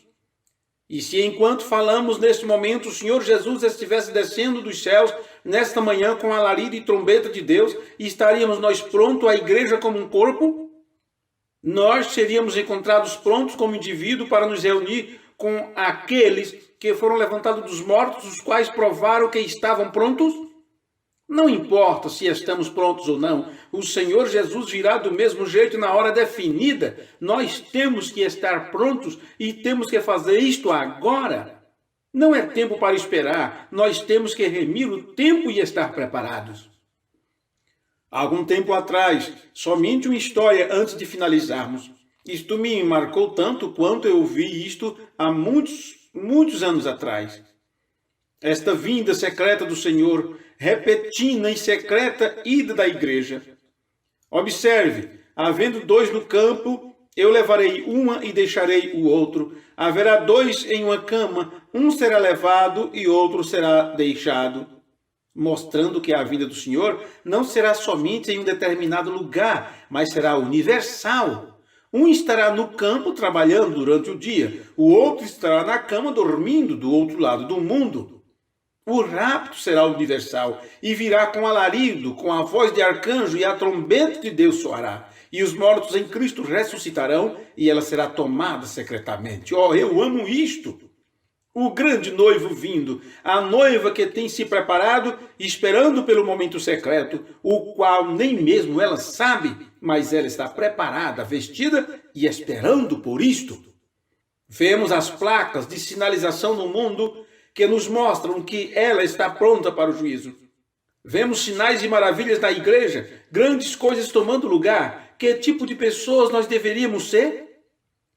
e se enquanto falamos neste momento, o Senhor Jesus estivesse descendo dos céus nesta manhã com alarido e trombeta de Deus, estaríamos nós prontos, a igreja como um corpo? Nós seríamos encontrados prontos como indivíduo para nos reunir com aqueles que foram levantados dos mortos, os quais provaram que estavam prontos? Não importa se estamos prontos ou não, o Senhor Jesus virá do mesmo jeito na hora definida. Nós temos que estar prontos e temos que fazer isto agora. Não é tempo para esperar, nós temos que remir o tempo e estar preparados. Há algum tempo atrás, somente uma história antes de finalizarmos. Isto me marcou tanto quanto eu vi isto há muitos anos atrás. Esta vinda secreta do Senhor, repentina e secreta ida da igreja. Observe, havendo dois no campo, eu levarei uma e deixarei o outro. Haverá dois em uma cama, um será levado e outro será deixado. Mostrando que a vinda do Senhor não será somente em um determinado lugar, mas será universal. Um estará no campo trabalhando durante o dia, o outro estará na cama dormindo do outro lado do mundo. O rapto será universal e virá com alarido, com a voz de arcanjo e a trombeta de Deus soará. E os mortos em Cristo ressuscitarão e ela será tomada secretamente. Oh, eu amo isto! O grande noivo vindo, a noiva que tem se preparado, esperando pelo momento secreto, o qual nem mesmo ela sabe, mas ela está preparada, vestida e esperando por isto. Vemos as placas de sinalização no mundo que nos mostram que ela está pronta para o juízo. Vemos sinais e maravilhas na igreja, grandes coisas tomando lugar. Que tipo de pessoas nós deveríamos ser?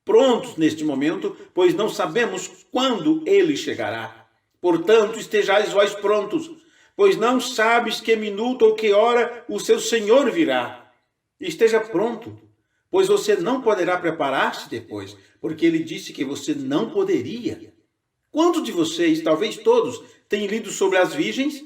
Prontos neste momento, pois não sabemos quando ele chegará. Portanto, estejais vós prontos, pois não sabes que minuto ou que hora o seu Senhor virá. Esteja pronto, pois você não poderá preparar-se depois, porque ele disse que você não poderia. Quantos de vocês, talvez todos, têm lido sobre as virgens?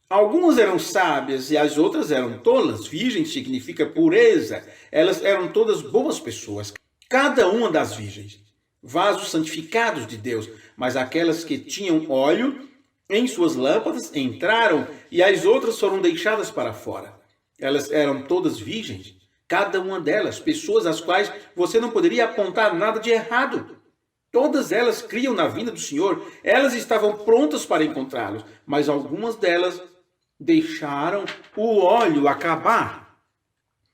Algumas eram sábias e as outras eram tolas. Virgem significa pureza. Elas eram todas boas pessoas. Cada uma das virgens, vasos santificados de Deus, mas aquelas que tinham óleo em suas lâmpadas entraram e as outras foram deixadas para fora. Elas eram todas virgens, cada uma delas, pessoas às quais você não poderia apontar nada de errado. Todas elas criam na vinda do Senhor, elas estavam prontas para encontrá-los, mas algumas delas deixaram o óleo acabar.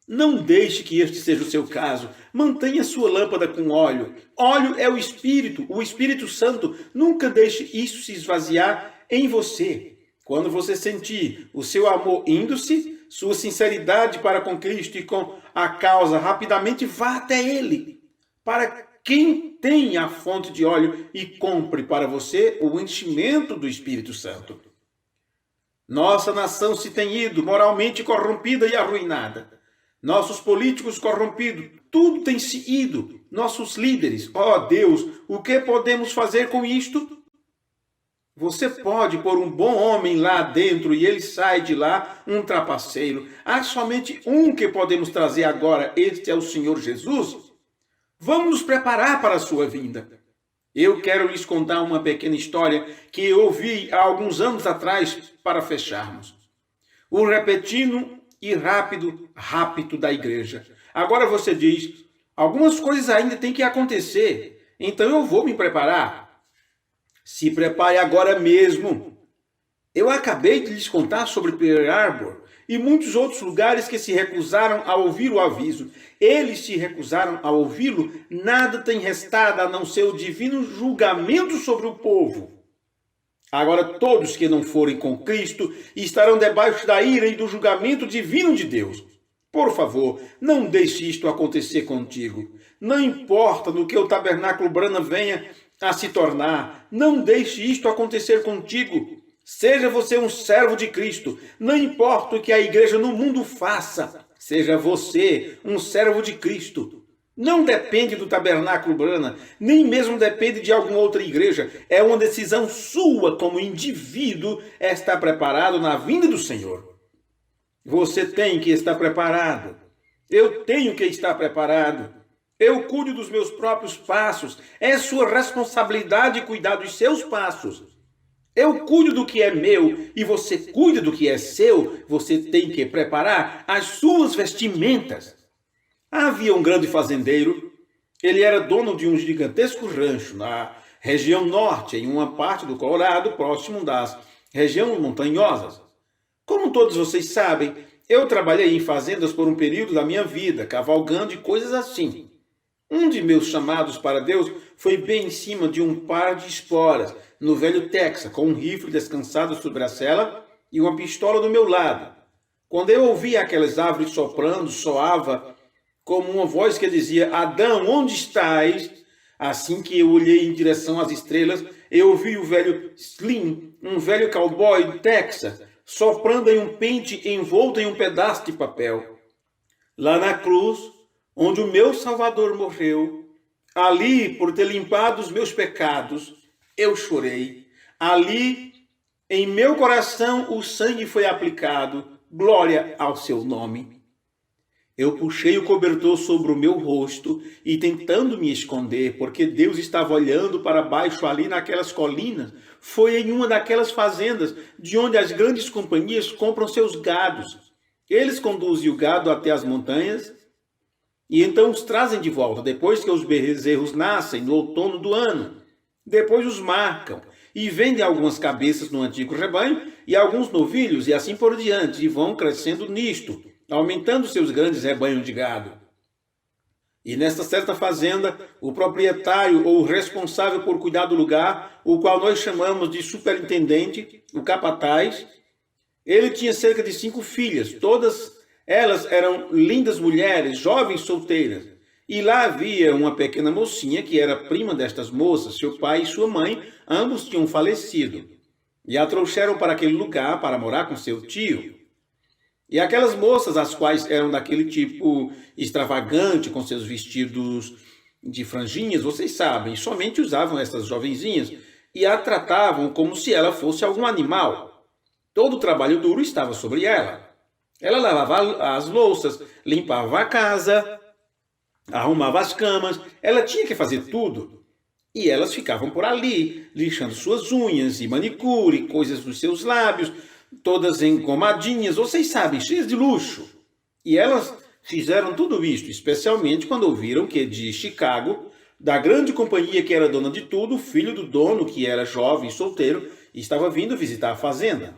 Não deixe que este seja o seu caso. Mantenha sua lâmpada com óleo. Óleo é o Espírito Santo. Nunca deixe isso se esvaziar em você. Quando você sentir o seu amor indo-se, sua sinceridade para com Cristo e com a causa, rapidamente vá até Ele. Para quem tem a fonte de óleo e compre para você o enchimento do Espírito Santo. Nossa nação se tem ido moralmente corrompida e arruinada. Nossos políticos corrompidos, tudo tem se ido. Nossos líderes, ó Deus, o que podemos fazer com isto? Você pode pôr um bom homem lá dentro e ele sai de lá um trapaceiro. Há somente um que podemos trazer agora, este é o Senhor Jesus. Vamos nos preparar para a sua vinda. Eu quero lhes contar uma pequena história que eu ouvi há alguns anos atrás para fecharmos. O repentino e rápido rapto da igreja. Agora você diz, algumas coisas ainda têm que acontecer, então eu vou me preparar. Se prepare agora mesmo. Eu acabei de lhes contar sobre Pearl Harbor e muitos outros lugares que se recusaram a ouvir o aviso. Eles se recusaram a ouvi-lo, nada tem restado a não ser o divino julgamento sobre o povo. Agora todos que não forem com Cristo estarão debaixo da ira e do julgamento divino de Deus. Por favor, não deixe isto acontecer contigo. Não importa no que o Tabernáculo Branham venha a se tornar, não deixe isto acontecer contigo. Seja você um servo de Cristo, não importa o que a igreja no mundo faça, seja você um servo de Cristo. Não depende do Tabernáculo Branham, nem mesmo depende de alguma outra igreja. É uma decisão sua como indivíduo estar preparado na vinda do Senhor. Você tem que estar preparado. Eu tenho que estar preparado. Eu cuido dos meus próprios passos. É sua responsabilidade cuidar dos seus passos. Eu cuido do que é meu e você cuida do que é seu. Você tem que preparar as suas vestimentas. Havia um grande fazendeiro. Ele era dono de um gigantesco rancho na região norte, em uma parte do Colorado, próximo das regiões montanhosas. Como todos vocês sabem, eu trabalhei em fazendas por um período da minha vida, cavalgando e coisas assim. Um de meus chamados para Deus foi bem em cima de um par de esporas, no velho Texas, com um rifle descansado sobre a sela e uma pistola do meu lado. Quando eu ouvia aquelas árvores soprando, soava como uma voz que dizia, Adão, onde estás? Assim que eu olhei em direção às estrelas, eu vi o velho Slim, um velho cowboy do Texas, soprando em um pente envolto em um pedaço de papel. Lá na cruz, onde o meu Salvador morreu, ali, por ter limpado os meus pecados, eu chorei. Ali, em meu coração, o sangue foi aplicado. Glória ao seu nome. Eu puxei o cobertor sobre o meu rosto e tentando me esconder, porque Deus estava olhando para baixo ali naquelas colinas. Foi em uma daquelas fazendas de onde as grandes companhias compram seus gados. Eles conduzem o gado até as montanhas e então os trazem de volta, depois que os bezerros nascem no outono do ano. Depois os marcam e vendem algumas cabeças no antigo rebanho e alguns novilhos e assim por diante, e vão crescendo nisto, aumentando seus grandes rebanhos de gado. E nesta certa fazenda, o proprietário ou o responsável por cuidar do lugar, o qual nós chamamos de superintendente, o capataz, ele tinha cerca de 5 filhas, todas elas eram lindas mulheres, jovens solteiras. E lá havia uma pequena mocinha que era prima destas moças, seu pai e sua mãe, ambos tinham falecido. E a trouxeram para aquele lugar para morar com seu tio. E aquelas moças, as quais eram daquele tipo extravagante, com seus vestidos de franjinhas, vocês sabem, somente usavam essas jovenzinhas e a tratavam como se ela fosse algum animal. Todo o trabalho duro estava sobre ela. Ela lavava as louças, limpava a casa, arrumava as camas, ela tinha que fazer tudo. E elas ficavam por ali, lixando suas unhas e manicure, coisas nos seus lábios, todas engomadinhas, vocês sabem, cheias de luxo. E elas fizeram tudo isto, especialmente quando ouviram que de Chicago, da grande companhia que era dona de tudo, o filho do dono, que era jovem e solteiro, estava vindo visitar a fazenda.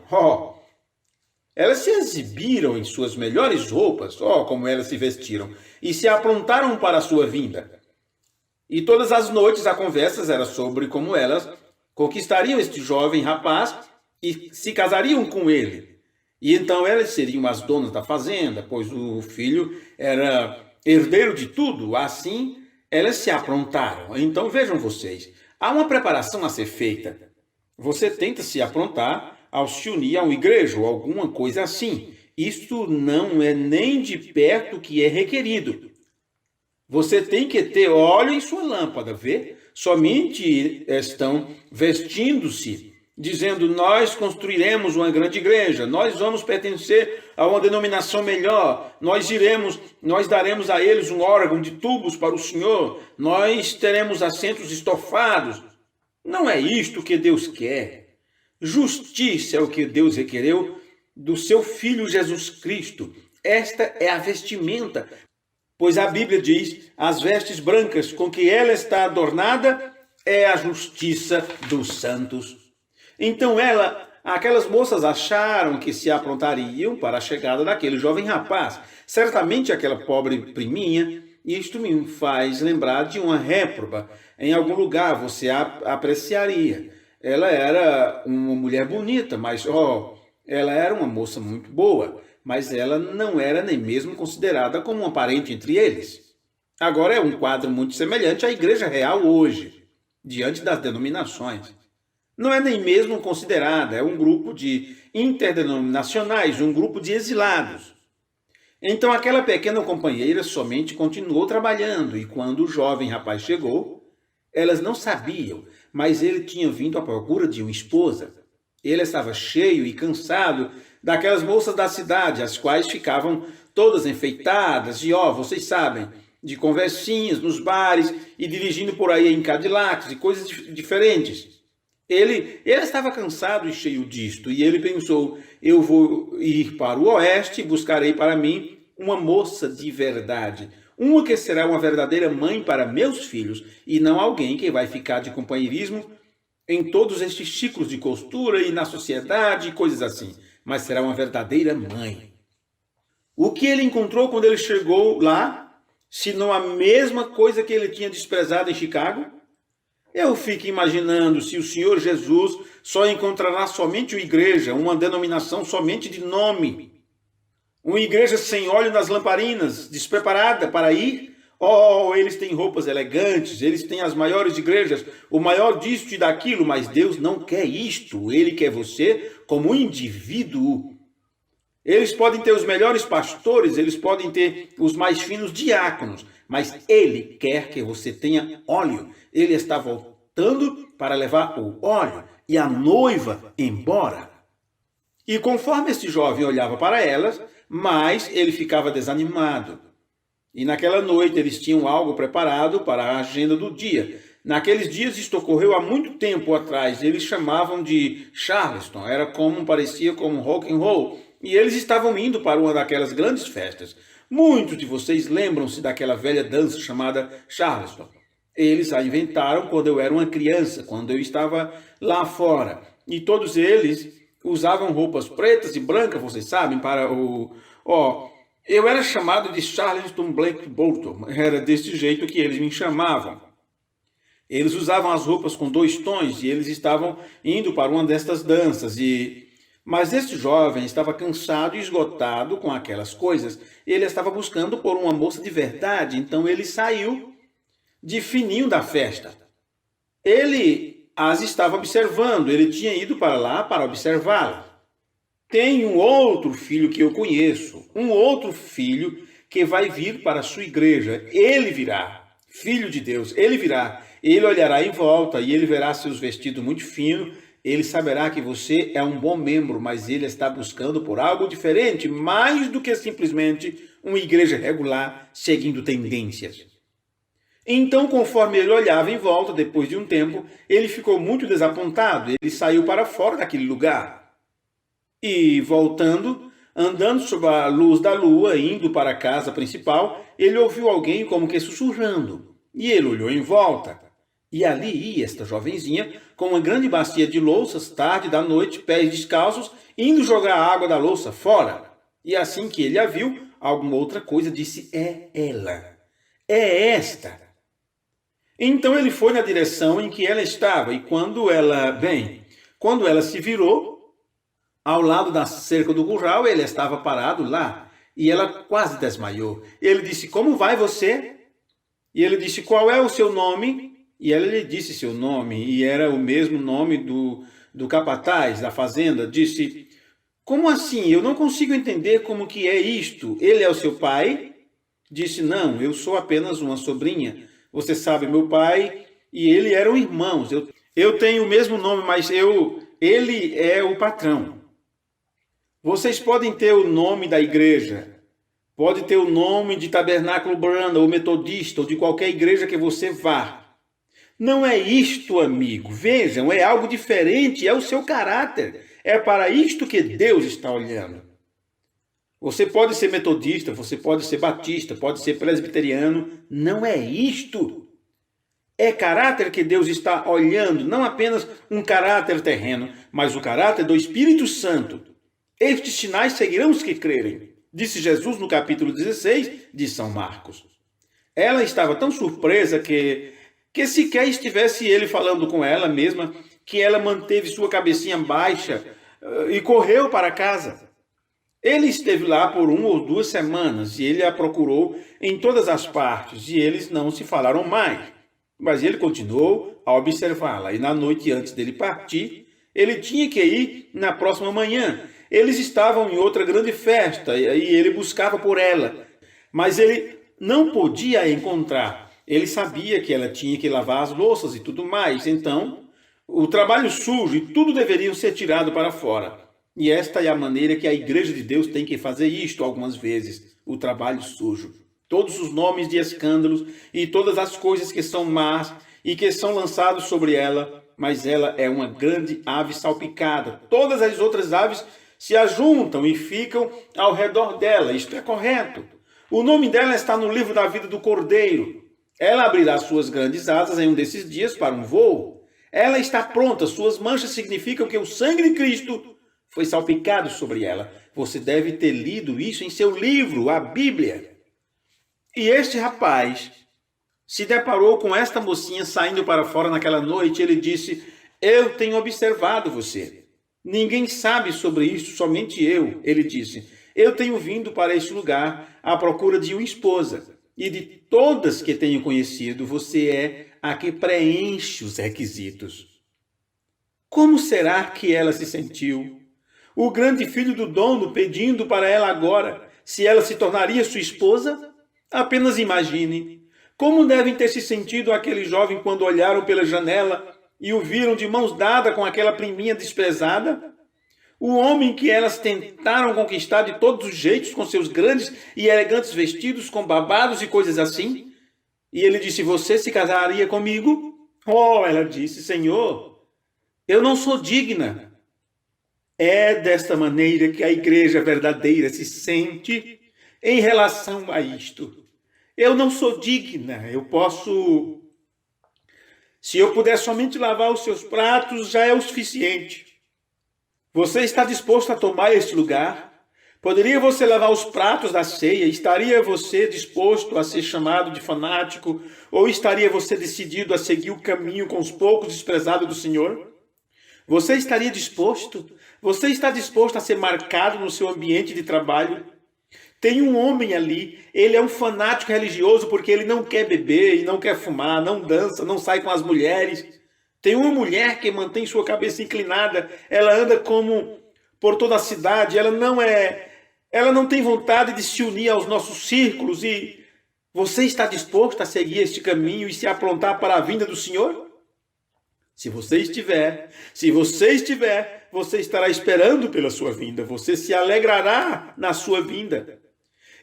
Elas se exibiram em suas melhores roupas, como elas se vestiram, e se aprontaram para a sua vinda. E todas as noites a conversa era sobre como elas conquistariam este jovem rapaz e se casariam com ele. E então elas seriam as donas da fazenda, pois o filho era herdeiro de tudo. Assim, elas se aprontaram. Então vejam vocês, há uma preparação a ser feita. Você tenta se aprontar ao se unir a uma igreja ou alguma coisa assim. Isto não é nem de perto o que é requerido. Você tem que ter óleo em sua lâmpada, vê? Somente estão vestindo-se, dizendo, nós construiremos uma grande igreja, nós vamos pertencer a uma denominação melhor, nós daremos a eles um órgão de tubos para o Senhor, nós teremos assentos estofados. Não é isto que Deus quer. Justiça é o que Deus requereu do seu Filho Jesus Cristo. Esta é a vestimenta, pois a Bíblia diz, as vestes brancas com que ela está adornada é a justiça dos santos. Então aquelas moças acharam que se aprontariam para a chegada daquele jovem rapaz. Certamente aquela pobre priminha, isto me faz lembrar de uma réproba. Em algum lugar você a apreciaria. Ela era uma mulher bonita, mas ela era uma moça muito boa, mas ela não era nem mesmo considerada como uma parente entre eles. Agora é um quadro muito semelhante à Igreja Real hoje, diante das denominações. Não é nem mesmo considerada, é um grupo de interdenominacionais, um grupo de exilados. Então aquela pequena companheira somente continuou trabalhando, e quando o jovem rapaz chegou, elas não sabiam, mas ele tinha vindo à procura de uma esposa. Ele estava cheio e cansado daquelas moças da cidade, as quais ficavam todas enfeitadas, e vocês sabem, de conversinhas nos bares e dirigindo por aí em Cadillacs e coisas diferentes. Ele estava cansado e cheio disto, e ele pensou, eu vou ir para o oeste e buscarei para mim uma moça de verdade, uma que será uma verdadeira mãe para meus filhos, e não alguém que vai ficar de companheirismo em todos estes ciclos de costura e na sociedade e coisas assim, mas será uma verdadeira mãe. O que ele encontrou quando ele chegou lá, se não a mesma coisa que ele tinha desprezado em Chicago? Eu fico imaginando se o Senhor Jesus só encontrará somente uma igreja, uma denominação somente de nome. Uma igreja sem óleo nas lamparinas, despreparada para ir. Eles têm roupas elegantes, eles têm as maiores igrejas, o maior disto e daquilo, mas Deus não quer isto. Ele quer você como um indivíduo. Eles podem ter os melhores pastores, eles podem ter os mais finos diáconos, mas Ele quer que você tenha óleo. Ele está voltando para levar o óleo e a noiva embora. E conforme esse jovem olhava para elas, mais ele ficava desanimado. E naquela noite eles tinham algo preparado para a agenda do dia. Naqueles dias isto ocorreu há muito tempo atrás. Eles chamavam de Charleston, parecia como rock and roll. E eles estavam indo para uma daquelas grandes festas. Muitos de vocês lembram-se daquela velha dança chamada Charleston. Eles a inventaram quando eu era uma criança, quando eu estava lá fora. E todos eles usavam roupas pretas e brancas, vocês sabem, para o... eu era chamado de Charleston Black Bolton. Era desse jeito que eles me chamavam. Eles usavam as roupas com 2 tons e eles estavam indo para uma destas danças. Mas este jovem estava cansado e esgotado com aquelas coisas. Ele estava buscando por uma moça de verdade, então ele saiu de fininho da festa. Ele as estava observando, ele tinha ido para lá para observá-la. Tem um outro filho que eu conheço, um outro filho que vai vir para a sua igreja. Ele virá, filho de Deus, ele virá. Ele olhará em volta e ele verá seus vestidos muito finos. Ele saberá que você é um bom membro, mas ele está buscando por algo diferente, mais do que simplesmente uma igreja regular seguindo tendências. Então, conforme ele olhava em volta, depois de um tempo, ele ficou muito desapontado. Ele saiu para fora daquele lugar. E, voltando, andando sob a luz da lua, indo para a casa principal, ele ouviu alguém como que sussurrando. E ele olhou em volta. E ali ia esta jovenzinha, com uma grande bacia de louças, tarde da noite, pés descalços, indo jogar a água da louça fora. E assim que ele a viu, alguma outra coisa disse, é ela, é esta. Então ele foi na direção em que ela estava, e quando ela se virou, ao lado da cerca do curral, ele estava parado lá, e ela quase desmaiou. Ele disse, como vai você? E ele disse, qual é o seu nome? E ela lhe disse seu nome, e era o mesmo nome do capataz da fazenda. Disse, como assim? Eu não consigo entender como que é isto. Ele é o seu pai? Disse, não, eu sou apenas uma sobrinha. Você sabe, meu pai e ele eram irmãos. Eu tenho o mesmo nome, mas ele é o patrão. Vocês podem ter o nome da igreja, pode ter o nome de Tabernáculo Branda, ou Metodista, ou de qualquer igreja que você vá. Não é isto, amigo. Vejam, é algo diferente, é o seu caráter. É para isto que Deus está olhando. Você pode ser metodista, você pode ser batista, pode ser presbiteriano. Não é isto. É caráter que Deus está olhando, não apenas um caráter terreno, mas o caráter do Espírito Santo. Estes sinais seguirão os que crerem, disse Jesus no capítulo 16 de São Marcos. Ela estava tão surpresa que sequer estivesse ele falando com ela mesma, que ela manteve sua cabecinha baixa e correu para casa. Ele esteve lá por 1 ou 2 semanas e ele a procurou em todas as partes e eles não se falaram mais. Mas ele continuou a observá-la e na noite antes dele partir, ele tinha que ir na próxima manhã. Eles estavam em outra grande festa e ele buscava por ela, mas ele não podia a encontrar. Ele sabia que ela tinha que lavar as louças e tudo mais, então o trabalho sujo e tudo deveriam ser tirado para fora. E esta é a maneira que a Igreja de Deus tem que fazer isto algumas vezes, o trabalho sujo. Todos os nomes de escândalos e todas as coisas que são más e que são lançados sobre ela, mas ela é uma grande ave salpicada. Todas as outras aves se ajuntam e ficam ao redor dela. Isto é correto. O nome dela está no livro da vida do Cordeiro. Ela abrirá suas grandes asas em um desses dias para um voo. Ela está pronta. Suas manchas significam que o sangue de Cristo foi salpicado sobre ela. Você deve ter lido isso em seu livro, a Bíblia. E este rapaz se deparou com esta mocinha saindo para fora naquela noite. Ele disse: eu tenho observado você. Ninguém sabe sobre isso, somente eu. Ele disse: eu tenho vindo para este lugar à procura de uma esposa. E de todas que tenho conhecido, você é a que preenche os requisitos. Como será que ela se sentiu? O grande filho do dono pedindo para ela agora se ela se tornaria sua esposa? Apenas imagine. Como devem ter se sentido aquele jovem quando olharam pela janela e o viram de mãos dadas com aquela priminha desprezada? O homem que elas tentaram conquistar de todos os jeitos, com seus grandes e elegantes vestidos, com babados e coisas assim? E ele disse: você se casaria comigo? Oh, ela disse: Senhor, eu não sou digna. É desta maneira que a igreja verdadeira se sente em relação a isto. Eu não sou digna, se eu puder somente lavar os seus pratos, já é o suficiente. Você está disposto a tomar este lugar? Poderia você lavar os pratos da ceia? Estaria você disposto a ser chamado de fanático? Ou estaria você decidido a seguir o caminho com os poucos desprezados do Senhor? Você estaria disposto? Você está disposto a ser marcado no seu ambiente de trabalho? Tem um homem ali, ele é um fanático religioso porque ele não quer beber e não quer fumar, não dança, não sai com as mulheres. Tem uma mulher que mantém sua cabeça inclinada, ela anda como por toda a cidade, ela não tem vontade de se unir aos nossos círculos. E você está disposto a seguir este caminho e se aprontar para a vinda do Senhor? Se você estiver, você estará esperando pela sua vinda, você se alegrará na sua vinda.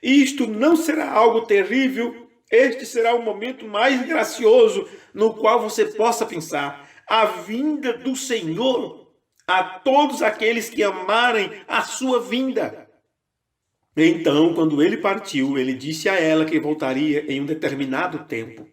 Isto não será algo terrível, este será o momento mais gracioso no qual você possa pensar: a vinda do Senhor a todos aqueles que amarem a sua vinda. Então, quando ele partiu, ele disse a ela que voltaria em um determinado tempo.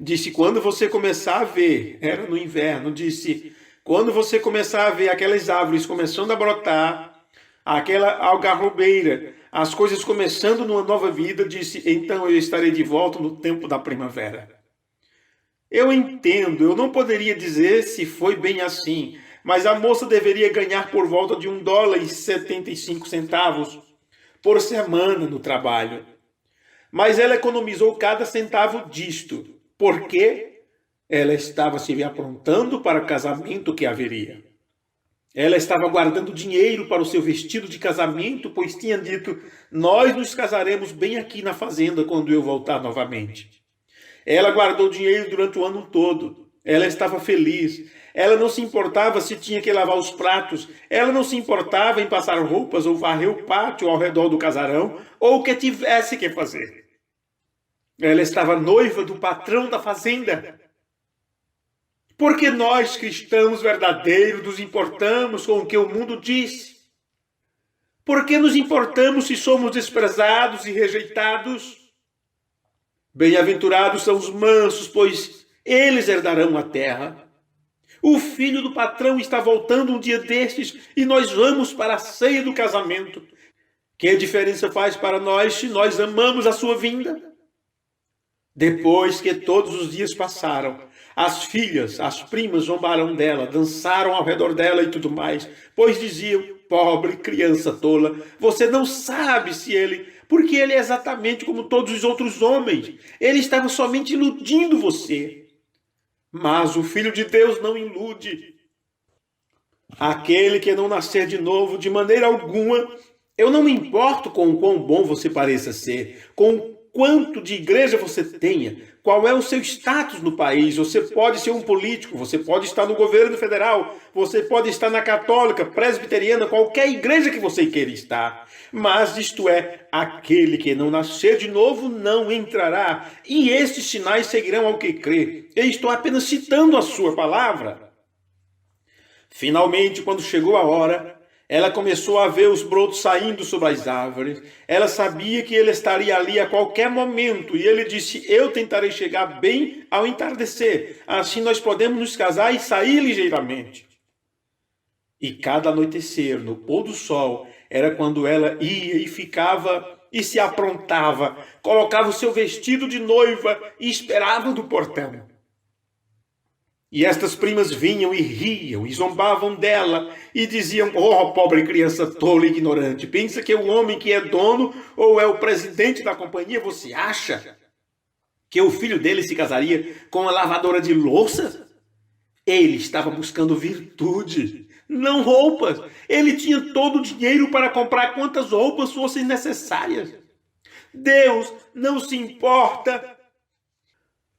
Disse: quando você começar a ver, era no inverno, disse: quando você começar a ver aquelas árvores começando a brotar, aquela algarrobeira, as coisas começando numa nova vida, disse: então eu estarei de volta no tempo da primavera. Eu entendo, eu não poderia dizer se foi bem assim, mas a moça deveria ganhar por volta de $1,75 por semana no trabalho. Mas ela economizou cada centavo disto, porque ela estava se aprontando para o casamento que haveria. Ela estava guardando dinheiro para o seu vestido de casamento, pois tinha dito: nós nos casaremos bem aqui na fazenda quando eu voltar novamente. Ela guardou dinheiro durante o ano todo. Ela estava feliz. Ela não se importava se tinha que lavar os pratos. Ela não se importava em passar roupas ou varrer o pátio ao redor do casarão, ou o que tivesse que fazer. Ela estava noiva do patrão da fazenda. Porque nós, cristãos verdadeiros, nos importamos com o que o mundo diz. Por que nos importamos se somos desprezados e rejeitados? Bem-aventurados são os mansos, pois eles herdarão a terra. O filho do patrão está voltando um dia destes e nós vamos para a ceia do casamento. Que diferença faz para nós se nós amamos a sua vinda? Depois que todos os dias passaram, as filhas, as primas zombaram dela, dançaram ao redor dela e tudo mais, pois diziam: pobre criança tola, você não sabe se ele... porque ele é exatamente como todos os outros homens. Ele estava somente iludindo você. Mas o Filho de Deus não ilude. Aquele que não nascer de novo, de maneira alguma, eu não me importo com o quão bom você pareça ser, com o quanto de igreja você tenha, qual é o seu status no país. Você pode ser um político, você pode estar no governo federal, você pode estar na católica, presbiteriana, qualquer igreja que você queira estar. Mas isto é, aquele que não nascer de novo não entrará, e estes sinais seguirão ao que crê. Eu estou apenas citando a sua palavra. Finalmente, quando chegou a hora, ela começou a ver os brotos saindo sobre as árvores. Ela sabia que ele estaria ali a qualquer momento, e ele disse: eu tentarei chegar bem ao entardecer, assim nós podemos nos casar e sair ligeiramente. E cada anoitecer, no pôr do sol, era quando ela ia e ficava e se aprontava, colocava o seu vestido de noiva e esperava no portão. E estas primas vinham e riam e zombavam dela e diziam: oh, pobre criança tola e ignorante, pensa que é o homem que é dono ou é o presidente da companhia? Você acha que o filho dele se casaria com a lavadora de louça? Ele estava buscando virtude, não roupas. Ele tinha todo o dinheiro para comprar quantas roupas fossem necessárias. Deus não se importa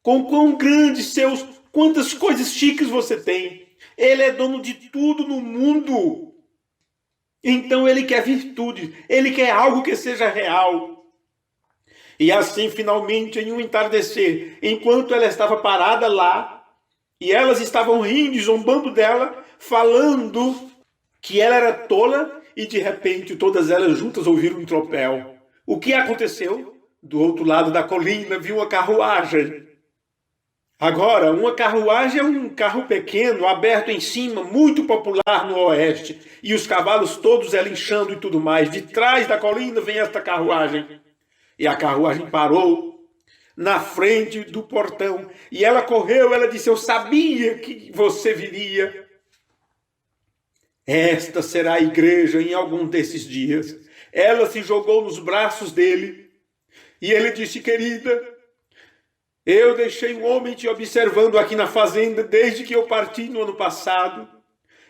com quão grandes quantas coisas chiques você tem. Ele é dono de tudo no mundo. Então ele quer virtude, ele quer algo que seja real. E assim, finalmente, em um entardecer, enquanto ela estava parada lá, e elas estavam rindo e zombando dela, falando que ela era tola, e de repente todas elas juntas ouviram um tropel. O que aconteceu? Do outro lado da colina viu uma carruagem. Agora, uma carruagem é um carro pequeno, aberto em cima, muito popular no oeste, e os cavalos todos relinchando e tudo mais. De trás da colina vem esta carruagem. E a carruagem parou na frente do portão, e ela correu, ela disse: eu sabia que você viria. Esta será a igreja em algum desses dias. Ela se jogou nos braços dele, e ele disse: querida, eu deixei um homem te observando aqui na fazenda desde que eu parti no ano passado.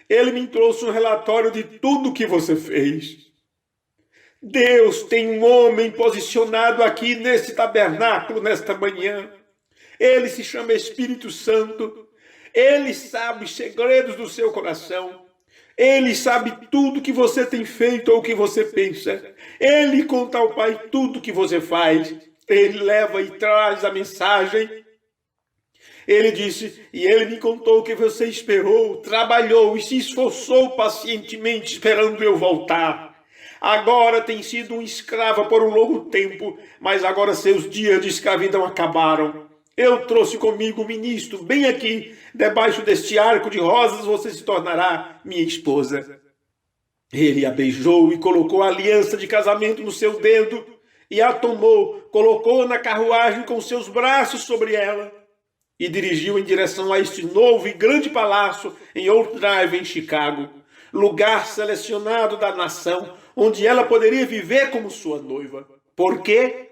Ele me trouxe um relatório de tudo que você fez. Deus tem um homem posicionado aqui nesse tabernáculo nesta manhã. Ele se chama Espírito Santo. Ele sabe os segredos do seu coração. Ele sabe tudo que você tem feito ou que você pensa. Ele conta ao Pai tudo que você faz. Ele leva e traz a mensagem. Ele disse: e ele me contou que você esperou, trabalhou e se esforçou pacientemente esperando eu voltar. Agora tem sido um escrava por um longo tempo, mas agora seus dias de escravidão acabaram. Eu trouxe comigo o ministro, bem aqui, debaixo deste arco de rosas você se tornará minha esposa. Ele a beijou e colocou a aliança de casamento no seu dedo, e a tomou, colocou-a na carruagem com seus braços sobre ela, e dirigiu em direção a este novo e grande palácio em Oak Drive, em Chicago, lugar selecionado da nação, onde ela poderia viver como sua noiva. Por quê?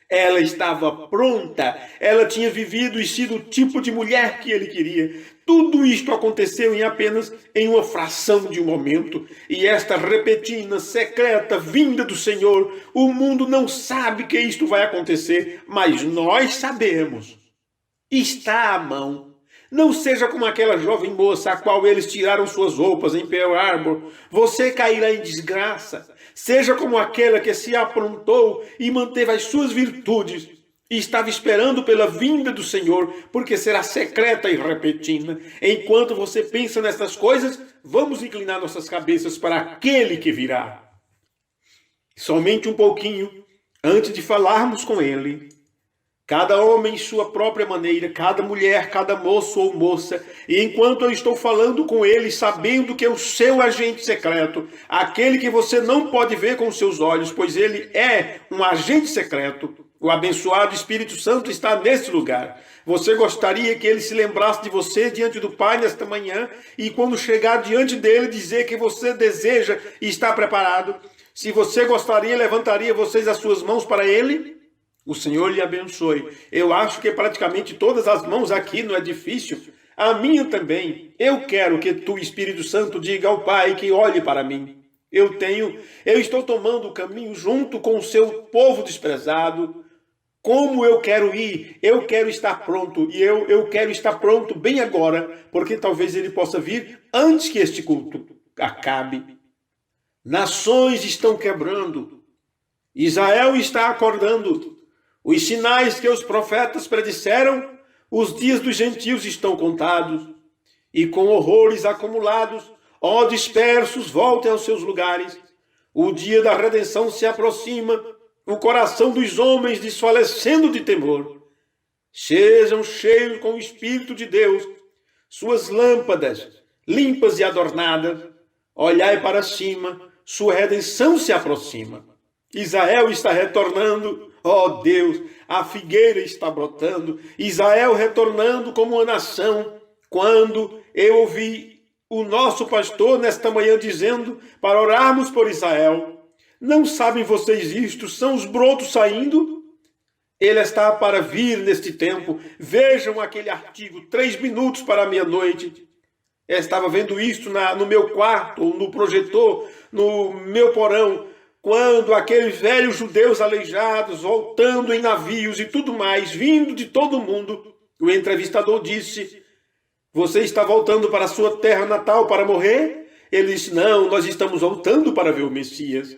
Ela estava pronta, ela tinha vivido e sido o tipo de mulher que ele queria. Tudo isto aconteceu apenas em uma fração de um momento, e esta repentina, secreta vinda do Senhor, o mundo não sabe que isto vai acontecer, mas nós sabemos. Está à mão. Não seja como aquela jovem moça a qual eles tiraram suas roupas em Pearl Harbor. Você cairá em desgraça. Seja como aquela que se aprontou e manteve as suas virtudes e estava esperando pela vinda do Senhor, porque será secreta e repentina. Enquanto você pensa nessas coisas, vamos inclinar nossas cabeças para aquele que virá. somente um pouquinho, antes de falarmos com ele. Cada homem em sua própria maneira, cada mulher, cada moço ou moça. E enquanto eu estou falando com ele, sabendo que é o seu agente secreto, aquele que você não pode ver com os seus olhos, pois ele é um agente secreto, o abençoado Espírito Santo está nesse lugar. Você gostaria que ele se lembrasse de você diante do Pai nesta manhã e quando chegar diante dele dizer que você deseja e está preparado? Se você gostaria, levantaria vocês as suas mãos para ele? O Senhor lhe abençoe. Eu acho que praticamente todas as mãos aqui não é difícil. A minha também. Eu quero que tu, Espírito Santo, diga ao Pai que olhe para mim. Eu estou tomando o caminho junto com o seu povo desprezado. Como eu quero ir, eu quero estar pronto. E eu quero estar pronto bem agora, porque talvez ele possa vir antes que este culto acabe. Nações estão quebrando. Israel está acordando. Os sinais que os profetas predisseram, os dias dos gentios estão contados. E com horrores acumulados, ó dispersos, voltem aos seus lugares. O dia da redenção se aproxima, o coração dos homens desfalecendo de temor. Sejam cheios com o Espírito de Deus, suas lâmpadas limpas e adornadas. Olhai para cima, sua redenção se aproxima. Israel está retornando. Ó Deus, a figueira está brotando, Israel retornando como uma nação. Quando eu ouvi o nosso pastor nesta manhã dizendo para orarmos por Israel, não sabem vocês isto? São os brotos saindo? Ele está para vir neste tempo. Vejam aquele artigo, 3 minutos para a meia-noite. Eu estava vendo isto no meu quarto, no projetor, no meu porão, quando aqueles velhos judeus aleijados, voltando em navios e tudo mais, vindo de todo mundo, o entrevistador disse, você está voltando para a sua terra natal para morrer? Ele disse, não, nós estamos voltando para ver o Messias.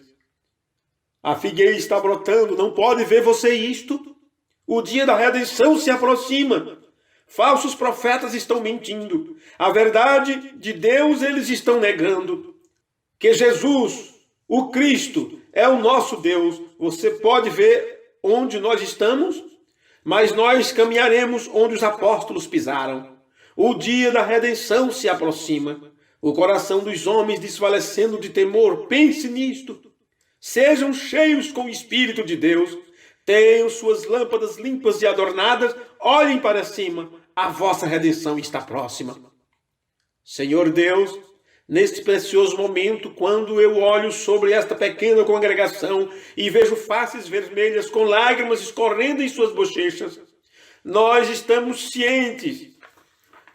A figueira está brotando, não pode ver você isto? O dia da redenção se aproxima. Falsos profetas estão mentindo. A verdade de Deus eles estão negando. Que Jesus, o Cristo, é o nosso Deus. Você pode ver onde nós estamos, mas nós caminharemos onde os apóstolos pisaram. O dia da redenção se aproxima. O coração dos homens desfalecendo de temor. Pense nisto. Sejam cheios com o Espírito de Deus. Tenham suas lâmpadas limpas e adornadas. Olhem para cima. A vossa redenção está próxima. Senhor Deus, neste precioso momento, quando eu olho sobre esta pequena congregação e vejo faces vermelhas com lágrimas escorrendo em suas bochechas, nós estamos cientes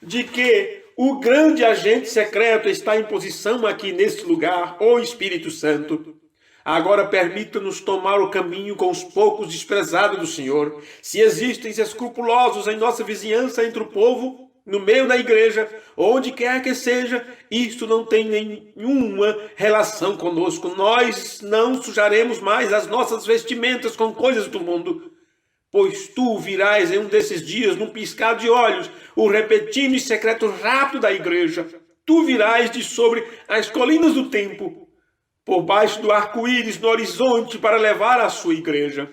de que o grande agente secreto está em posição aqui neste lugar, o Espírito Santo. Agora permita-nos tomar o caminho com os poucos desprezados do Senhor. Se existem escrupulosos em nossa vizinhança entre o povo, no meio da igreja, onde quer que seja, isto não tem nenhuma relação conosco. Nós não sujaremos mais as nossas vestimentas com coisas do mundo, pois tu virás em um desses dias, num piscar de olhos, o repentino e secreto rapto da igreja. Tu virás de sobre as colinas do tempo, por baixo do arco-íris no horizonte, para levar a sua igreja.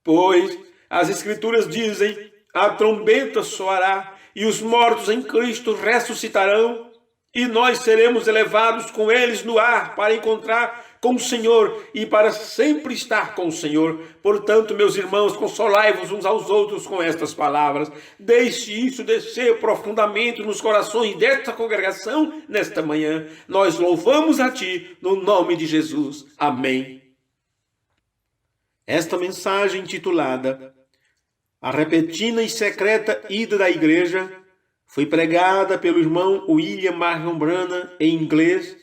Pois as Escrituras dizem, a trombeta soará, e os mortos em Cristo ressuscitarão, e nós seremos elevados com eles no ar para encontrar com o Senhor e para sempre estar com o Senhor. Portanto, meus irmãos, consolai-vos uns aos outros com estas palavras. Deixe isso descer profundamente nos corações desta congregação nesta manhã. Nós louvamos a Ti no nome de Jesus. Amém. Esta mensagem intitulada A Repentina e Secreta Ida da Igreja foi pregada pelo irmão William Marion Branham em inglês,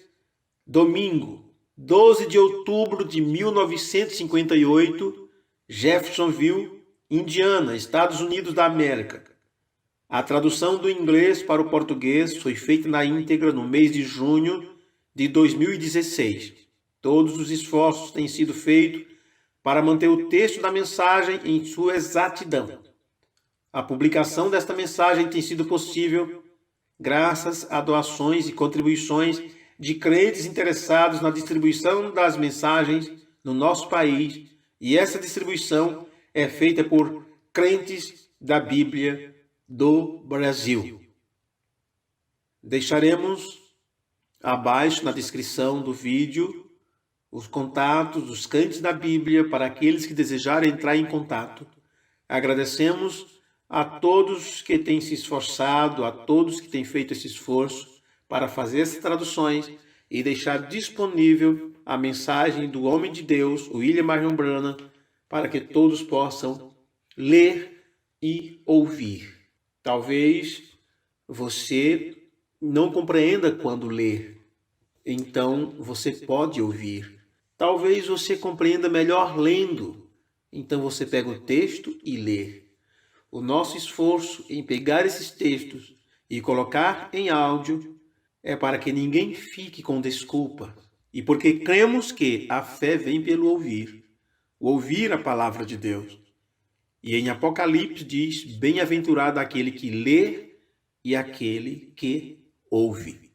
domingo, 12 de outubro de 1958, Jeffersonville, Indiana, Estados Unidos da América. A tradução do inglês para o português foi feita na íntegra no mês de junho de 2016. Todos os esforços têm sido feitos para manter o texto da mensagem em sua exatidão. A publicação desta mensagem tem sido possível graças a doações e contribuições de crentes interessados na distribuição das mensagens no nosso país, e essa distribuição é feita por crentes da Bíblia do Brasil. Deixaremos abaixo na descrição do vídeo os contatos dos crentes da Bíblia para aqueles que desejarem entrar em contato. Agradecemos a todos que têm se esforçado, a todos que têm feito esse esforço para fazer essas traduções e deixar disponível a mensagem do homem de Deus, William Marion Branham, para que todos possam ler e ouvir. Talvez você não compreenda quando ler, então você pode ouvir. Talvez você compreenda melhor lendo, então você pega o texto e lê. O nosso esforço em pegar esses textos e colocar em áudio é para que ninguém fique com desculpa, e porque cremos que a fé vem pelo ouvir a palavra de Deus. E em Apocalipse diz: bem-aventurado aquele que lê e aquele que ouve.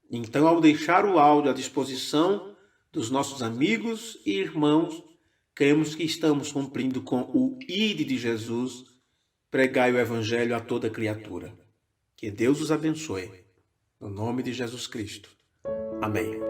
Então, ao deixar o áudio à disposição dos nossos amigos e irmãos, cremos que estamos cumprindo com o ide de Jesus, pregai o evangelho a toda criatura. Que Deus os abençoe. No nome de Jesus Cristo. Amém.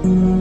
Música